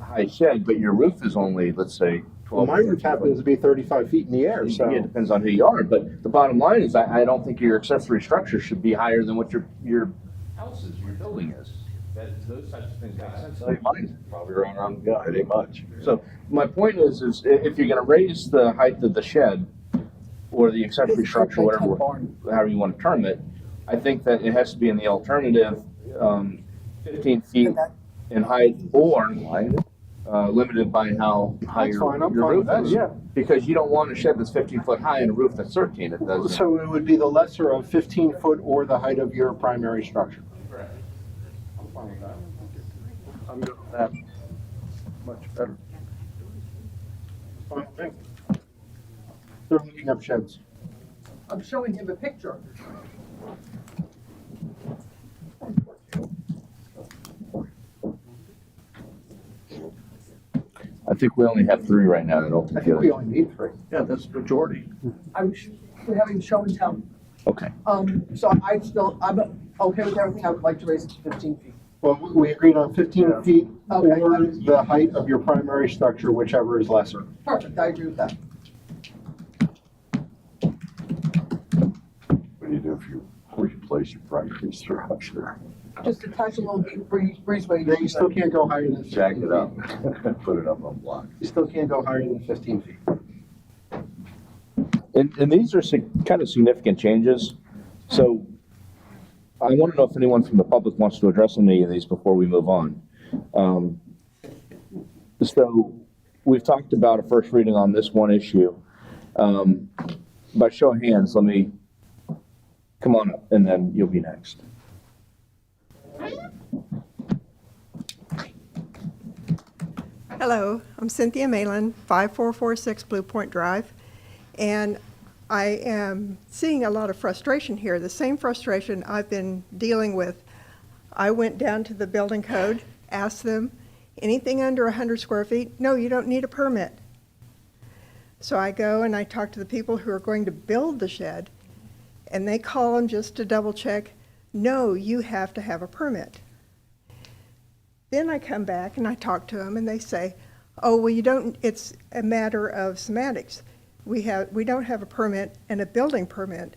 high shed, but your roof is only, let's say, 12. Well, my roof happens to be 35 feet in the air, so. Yeah, it depends on who you are, but the bottom line is I don't think your accessory structure should be higher than what your house is, your building is. Those types of things make sense. So mine's probably around, yeah, it ain't much. So my point is if you're gonna raise the height of the shed or the accessory structure, whatever, however you want to term it, I think that it has to be in the alternative, 15 feet in height or limited by how high That's fine, I'm your fine roof with that, is. yeah. Because you don't want a shed that's 15 foot high and a roof that's 13. It doesn't. So it would be the lesser of 15 foot or the height of your primary structure. I'm fine with that. I'm good with that. Much better. Fine with me. They're looking up sheds. I'm showing him a picture. I think we only have 3 right now that don't I think we only need 3. Yeah, that's the majority. We're having show and tell. Okay. I'm okay with everything. I would like to raise it to 15 feet. Well, we agreed on 15 feet Okay. or the height of your primary structure, whichever is lesser. Perfect, I agree with that. What do you do if you replace your primary structure? Just attach a little breezeway. Then you still can't go higher than 15 Jack it feet. up, put it up on block. You still can't go higher than 15 feet. And these are kind of significant changes. So I want to know if anyone from the public wants to address any of these before we move on. So we've talked about a first reading on this one issue. By show of hands, let me come on up, and then you'll be next. Hello, I'm Cynthia Malin, 5446 Blue Point Drive, and I am seeing a lot of frustration here, the same frustration I've been dealing with. I went down to the building code, asked them, anything under 100 square feet? No, you don't need a permit. So I go and I talk to the people who are going to build the shed, and they call them just to double check, no, you have to have a permit. Then I come back and I talk to them and they say, oh, well, you don't, it's a matter of semantics. We don't have a permit and a building permit.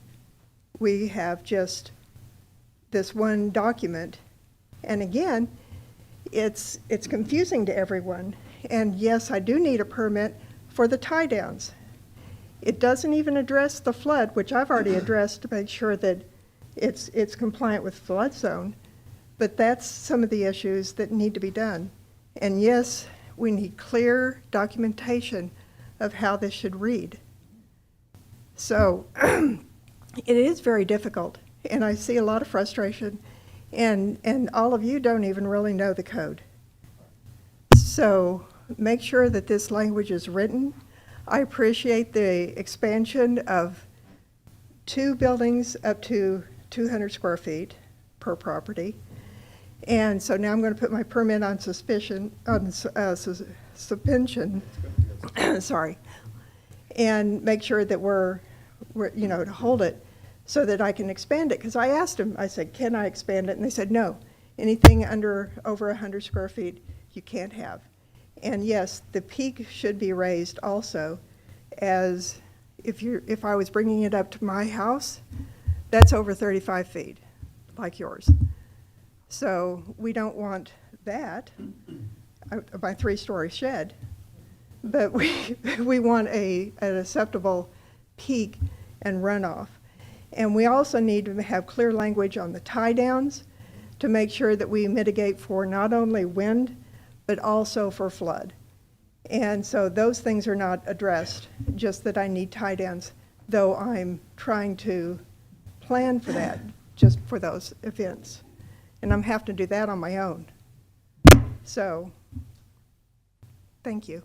We have just this one document. And again, it's confusing to everyone. And yes, I do need a permit for the tie downs. It doesn't even address the flood, which I've already addressed to make sure that it's compliant with flood zone. But that's some of the issues that need to be done. And yes, we need clear documentation of how this should read. So it is very difficult, and I see a lot of frustration, and all of you don't even really know the code. So make sure that this language is written. I appreciate the expansion of 2 buildings up to 200 square feet per property. And so now I'm going to put my permit on suspension, sorry, and make sure that we're, to hold it so that I can expand it. Because I asked them, I said, can I expand it? And they said, no, anything over 100 square feet you can't have. And yes, the peak should be raised also, as if I was bringing it up to my house, that's over 35 feet, like yours. So we don't want that, my 3-story shed, but we want an acceptable peak and runoff. And we also need to have clear language on the tie downs to make sure that we mitigate for not only wind, but also for flood. And so those things are not addressed, just that I need tie downs, though I'm trying to plan for that, just for those events. And I'm having to do that on my own. So, thank you.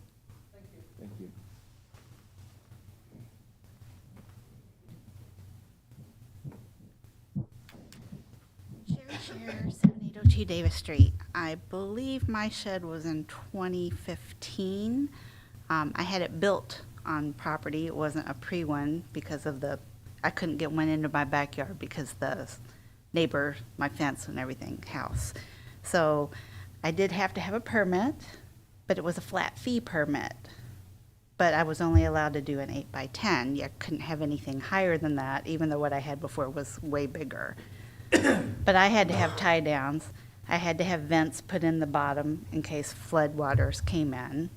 Thank you. Share 7802 Davis Street. I believe my shed was in 2015. I had it built on property. It wasn't a pre-one because of I couldn't get one into my backyard because the neighbor, my fence and everything, house. So I did have to have a permit, but it was a flat fee permit. But I was only allowed to do an 8x10. I couldn't have anything higher than that, even though what I had before was way bigger. But I had to have tie downs. I had to have vents put in the bottom in case flood waters came in.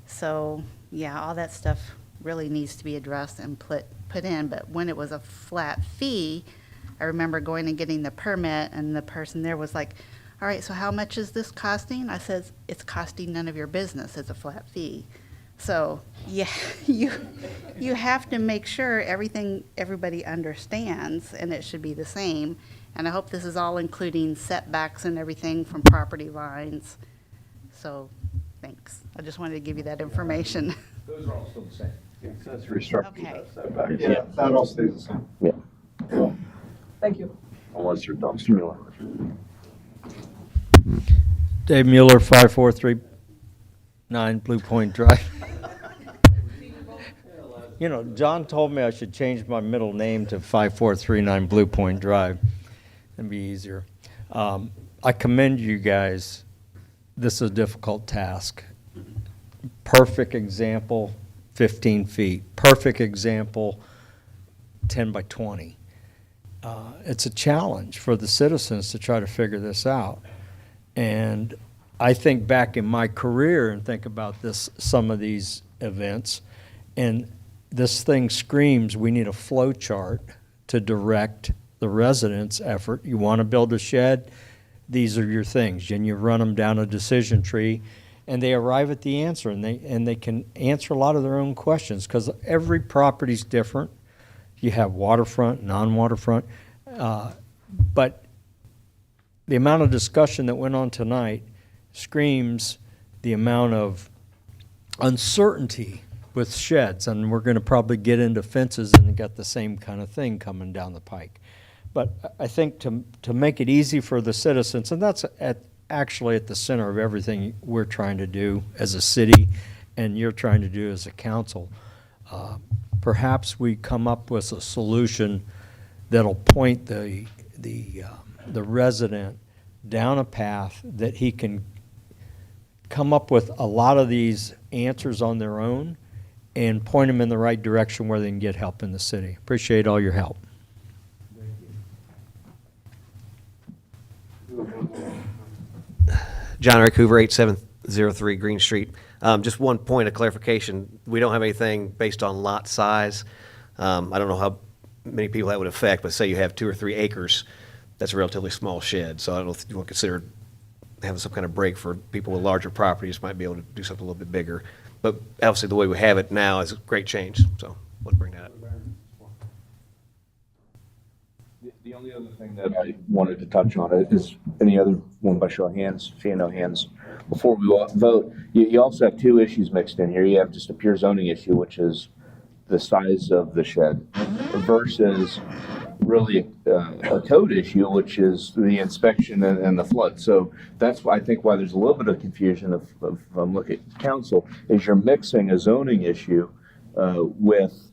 So yeah, all that stuff really needs to be addressed and put in. But when it was a flat fee, I remember going and getting the permit, and the person there was like, all right, so how much is this costing? I said, it's costing none of your business. It's a flat fee. So yeah, you have to make sure everybody understands, and it should be the same. And I hope this is all including setbacks and everything from property lines. So thanks. I just wanted to give you that information. Those are all still the same. Accessory structure, Okay. that's setback. Yeah, that all stays the same. Yeah. Thank you. Unless you're dumpster. Dave Mueller, 5439 Blue Point Drive. You know, John told me I should change my middle name to 5439 Blue Point Drive. That'd be easier. I commend you guys. This is a difficult task. Perfect example, 15 feet. Perfect example, 10 by 20. It's a challenge for the citizens to try to figure this out. And I think back in my career and think about some of these events, and this thing screams we need a flow chart to direct the residents' effort. You want to build a shed, these are your things. And you run them down a decision tree, and they arrive at the answer, and they can answer a lot of their own questions, because every property's different. You have waterfront, non-waterfront, but the amount of discussion that went on tonight screams the amount of uncertainty with sheds, and we're going to probably get into fences and get the same kind of thing coming down the pike. But I think to make it easy for the citizens, and that's actually at the center of everything we're trying to do as a city and you're trying to do as a council, perhaps we come up with a solution that'll point the resident down a path that he can come up with a lot of these answers on their own and point them in the right direction where they can get help in the city. Appreciate all your help. John Eric Hoover, 8703 Green Street. Just one point of clarification. We don't have anything based on lot size. I don't know how many people that would affect, but say you have 2 or 3 acres, that's a relatively small shed. So I don't know if you want to consider having some kind of break for people with larger properties, might be able to do something a little bit bigger. But obviously the way we have it now is a great change, so we'll bring that up. The only other thing that I wanted to touch on is any other one by show of hands, seeing no hands. Before we vote, you also have 2 issues mixed in here. You have just a pure zoning issue, which is the size of the shed, versus really a code issue, which is the inspection and the flood. So that's why I think why there's a little bit of confusion of look at council, is you're mixing a zoning issue with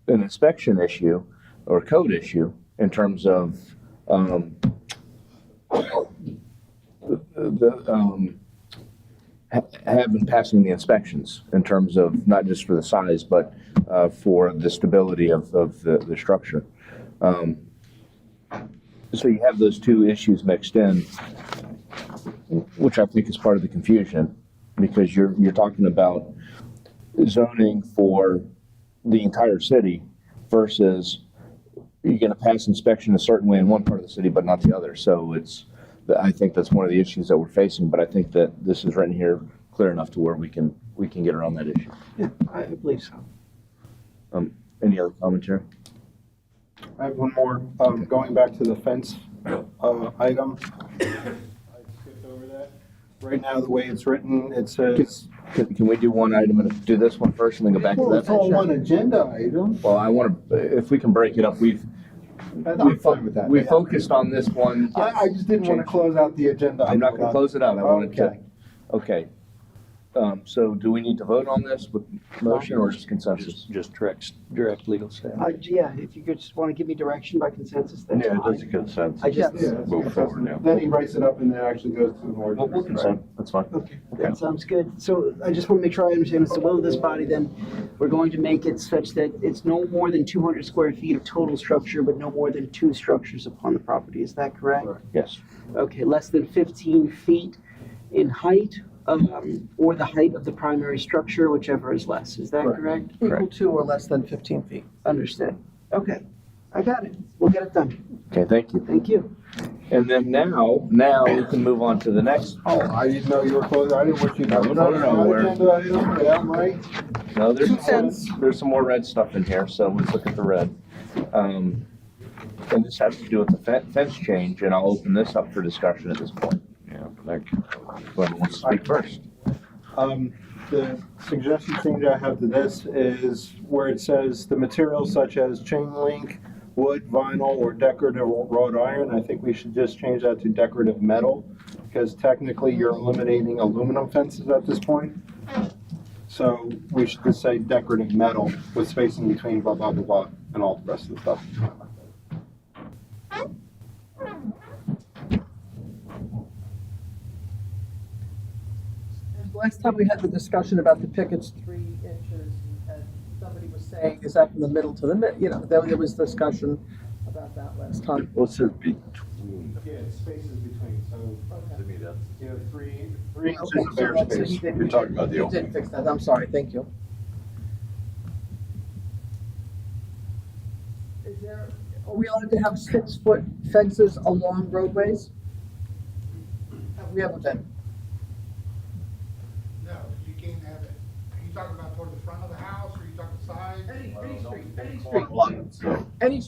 an inspection issue or code issue in terms of passing the inspections in terms of not just for the size, but for the stability of the structure. So you have those 2 issues mixed in, which I think is part of the confusion, because you're talking about zoning for the entire city versus you're going to pass inspection a certain way in one part of the city, but not the other. So I think that's one of the issues that we're facing, but I think that this is written here clear enough to where we can get around that issue. Yeah, I believe so. Any other commentary? I have one more, going back to the fence item. I skipped over that. Right now, the way it's written, it says. Can we do one item and do this one first and then go back to that? It's all one agenda item. Well, I want to, if we can break it up, I'm fine with that. we focused on this one. I just didn't want to close out the agenda. I'm not going to close it out. I wanted to. Okay. Okay. So do we need to vote on this with motion or just consensus? Just direct legal staff. Yeah, if you could just want to give me direction by consensus, that's Yeah, fine. it does a consensus. I just, Move forward now. Then he writes it up and then actually goes to an ordinance. We'll consent. That's fine. okay, that sounds good. So I just want to make sure I understand, it's the will of this body, then we're going to make it such that it's no more than 200 square feet of total structure, but no more than 2 structures upon the property, is that correct? Yes. Okay, less than 15 feet in height, or the height of the primary structure, whichever is less, is that correct? Equal to or less than 15 feet. Understood. Okay, I got it. We'll get it done. Okay, thank you. Thank you. And then now we can move on to the next. Oh, I didn't know you were closed. I didn't want you to. No. Agenda item, yeah, right? No, there's some more red stuff in here, so let's look at the red. And this has to do with the fence change, and I'll open this up for discussion at this point. Yeah, thank you. Whoever wants to speak first. The suggested change I have to this is where it says the materials such as chain link, wood, vinyl, or decorative wrought iron. I think we should just change that to decorative metal, because technically you're eliminating aluminum fences at this point. So we should just say decorative metal with spacing between blah, blah, blah, blah, and all the rest of the stuff. Last time we had the discussion about the pickets 3 inches, and somebody was saying, is that from the middle to the mid? You know, there was discussion about that last time. What's it between? Yeah, it's spaces between, so, To me, that's. you know, 3 Okay, inches so of bare that's- space. he did- You're talking about the he opening. did fix that, I'm sorry, thank you. Is there, Are we allowed to have 6-foot fences along roadways? Have we ever been? No, you can't have it. Are you talking about toward the front of the house, or are you talking side? Any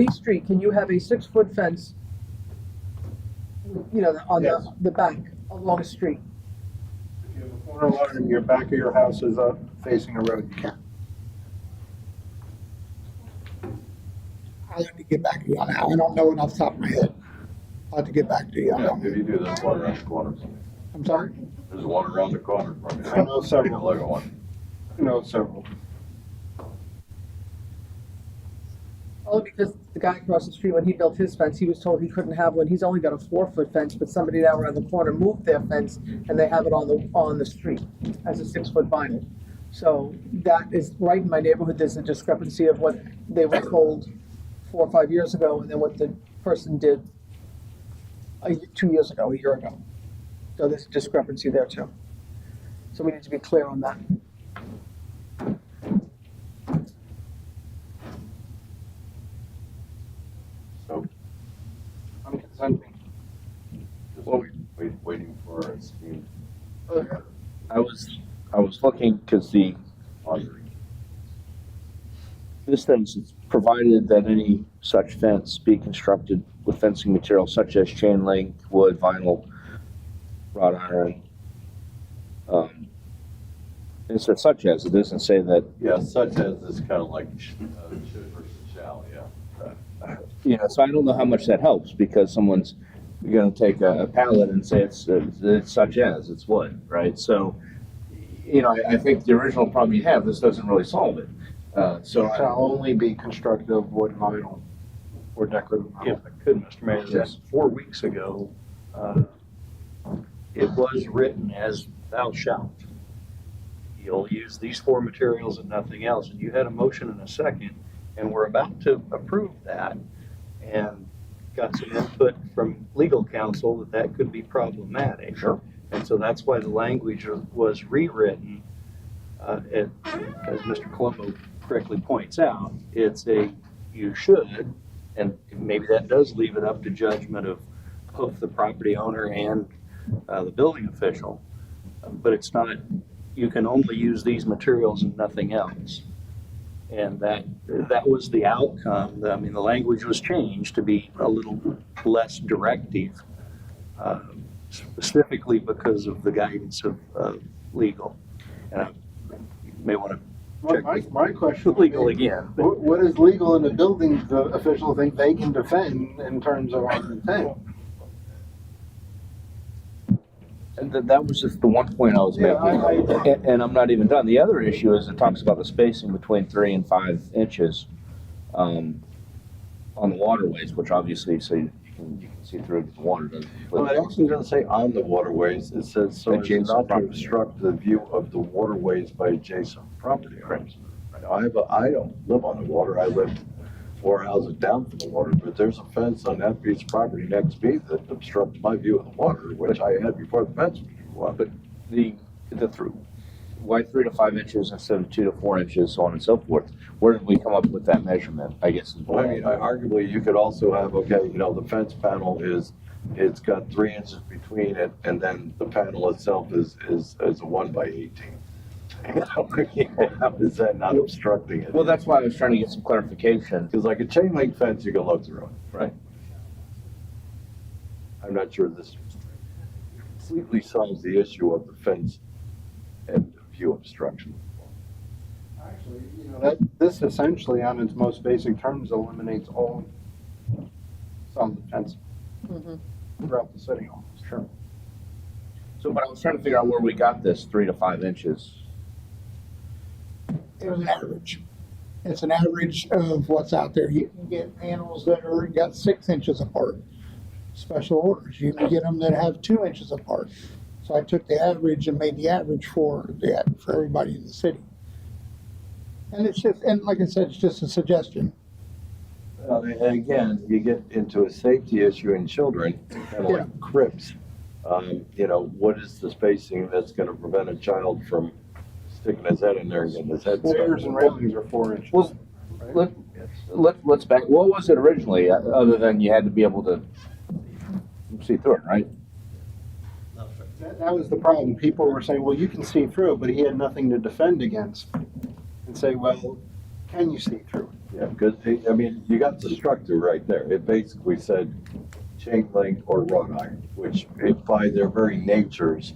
street, can you have a 6-foot fence, you know, on Yes. the back along a street? If you have a corner lot and your back of your house is up facing a road, you can. I'll have to get back to you on that. I don't know it off the top of my head. I'll have to get back to you. I don't. If you do, there's one around the corner. I'm sorry? There's one around the corner from you. I know several. Like one. No, several. Only because the guy across the street, when he built his fence, he was told he couldn't have one. He's only got a 4-foot fence, but somebody down around the corner moved their fence and they have it on the street as a 6-foot vinyl. So that is right in my neighborhood. There's a discrepancy of what they were told 4 or 5 years ago and then what the person did 2 years ago, a year ago. So there's a discrepancy there too. So we need to be clear on that. So, I'm consenting. just waiting for a scheme. I was looking, because this thing's provided that any such fence be constructed with fencing material such as chain link, wood, vinyl, wrought iron. It says such as, it doesn't say that, Yeah, such as is kind of like should versus shall, yeah. you know, so I don't know how much that helps, because someone's gonna take a pallet and say it's such as, it's wood, right? So, you know, I think the original problem you have, this doesn't really solve it. So It shall only be constructed of wood, vinyl, or decorative If vinyl. I could, Mr. Mayor, just 4 weeks ago, it was written as thou shalt. You'll use these 4 materials and nothing else. And you had a motion and a second, and we're about to approve that. And got some input from legal counsel that that could be problematic. Sure. And so that's why the language was rewritten. As Mr. Colombo correctly points out, it's you should, and maybe that does leave it up to judgment of both the property owner and the building official. But it's not, you can only use these materials and nothing else. And that was the outcome. I mean, the language was changed to be a little less directive, specifically because of the guidance of legal. And you may want to Well, check my question. with legal again. but- What is legal in the building official think they can defend in terms of our intent? And that was just the one point I was Yeah, making, and I'm not even done. The other issue is it talks about the spacing between 3 and 5 inches on the waterways, which obviously, so you can see through the water. Well, it actually doesn't say on the waterways, it says so as Adjacent not to property. obstruct the view of the waterways by adjacent property owners. I don't live on the water, I live 4 houses down from the water, but there's a fence on that piece of property next to me that obstructs my view of the water, which I had before the fence was up. But the through, why 3 to 5 inches instead of 2 to 4 inches, so on and so forth? Where did we come up with that measurement, I guess? Is Well, I mean, arguably, you could also have, okay, you know, the fence panel it's got 3 inches between it, and then the panel itself is a 1 by 18. How is that not obstructing it? Well, that's why I was trying to get some clarification. Because like a chain link fence, you can look through it. Right. I'm not sure this completely solves the issue of the fence and view obstruction. Actually, you know, this essentially, on its most basic terms, eliminates all solid fence throughout the city almost. Sure. So, but I was trying to figure out where we got this 3 to 5 inches. It was an average. It's an average of what's out there. You can get panels that are got 6 inches apart. Special orders. You can get them that have 2 inches apart. So I took the average and made the average for everybody in the city. And it's just, and like I said, it's just a suggestion. Well, and again, you get into a safety issue in children, kind of like cribs. You know, what is the spacing that's going to prevent a child from sticking his head in there and getting his head stuck? Stairs and railings are 4 inches. Well, look, let's back, what was it originally, other than you had to be able to see through it, right? That was the problem. People were saying, well, you can see through it, but he had nothing to defend against. And say, well, can you see through it? Yeah, because, I mean, you got the structure right there. It basically said chain link or wrought iron, which by their very natures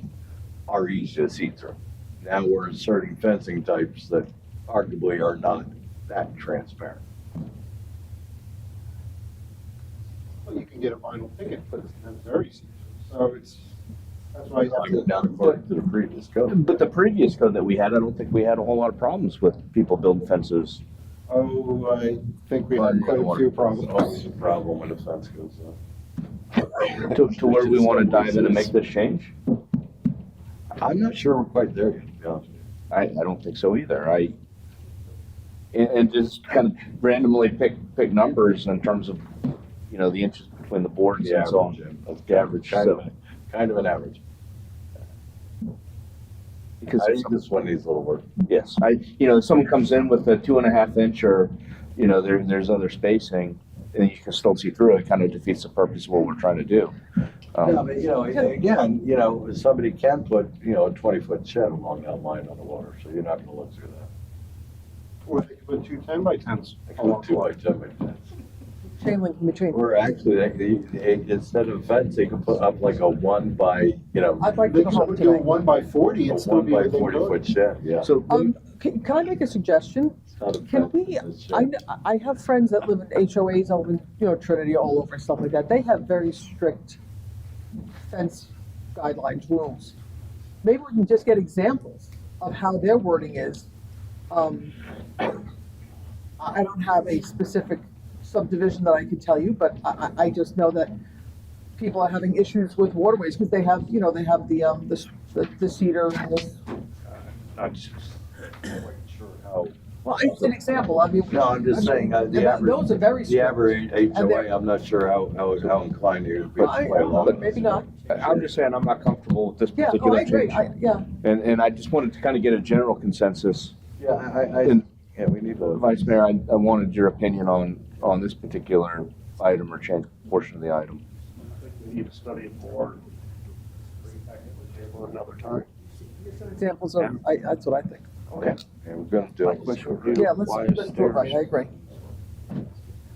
are easy to see through. Now we're inserting fencing types that arguably are not that transparent. Well, you can get a vinyl picket, but it's very see-through. So that's why you have I go to. down according to the previous code. But the previous code that we had, I don't think we had a whole lot of problems with people building fences. Oh, I think we had quite a few problems. Always a problem when the fence goes up. To where we want to dive in and make this change? I'm not sure we're quite there yet, to be honest with you. I don't think so either. And just kind of randomly pick numbers in terms of, you know, the inches between the boards The and so average, on. that's the average, kind of an average. Because I think this one needs a little work. yes, you know, if someone comes in with a 2.5 inch or, you know, there's other spacing, and you can still see through it, kind of defeats the purpose of what we're trying to do. Yeah, but you know, again, you know, somebody can put, you know, a 20-foot shed along that line on the water, so you're not gonna look through that. Or they could put two 10x10s. They can put 2 by 10 by 10. Chain link in between. Or actually, instead of a fence, they could put up like a 1 by, you know, I'd like to They go home could do a today. 1x40 a and still 1 be by within 40 code. foot shed, yeah. So, Can I make a suggestion? It's not a Can fence, we, it's a shed. I have friends that live in HOAs over in, you know, Trinity, all over and stuff like that. They have very strict fence guidelines, rules. Maybe we can just get examples of how their wording is. I don't have a specific subdivision that I could tell you, but I just know that people are having issues with waterways because they have, you know, they have the cedar and this. I'm just quite sure how. Well, it's an example, I mean. No, I'm just saying, the and average. Those are very The strict. average And HOA, they're- I'm not sure how inclined they would be to I play don't know, along. but maybe not. I'm just saying, I'm not comfortable with this Yeah, oh, particular I agree, change. yeah. And I just wanted to kind of get a general consensus. Yeah, And yeah, we need to. Vice Mayor, I wanted your opinion on this particular item or change portion of the item. We need to study it more. Bring it back to the table another time. Examples of, that's what I think. Okay. And we're gonna do it. Yeah, let's do it right, I agree.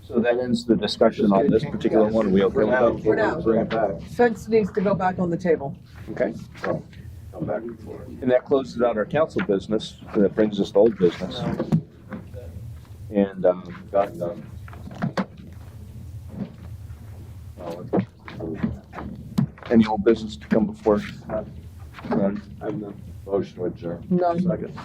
So that ends the discussion on this particular one. Are we okay with that? For now. Bring it back. Fence needs to go back on the table. Okay. Come back before. And that closes out our council business, and that brings us to old business. And, Got done. any old business to come before? I'm the motion to adjourn. No. Second.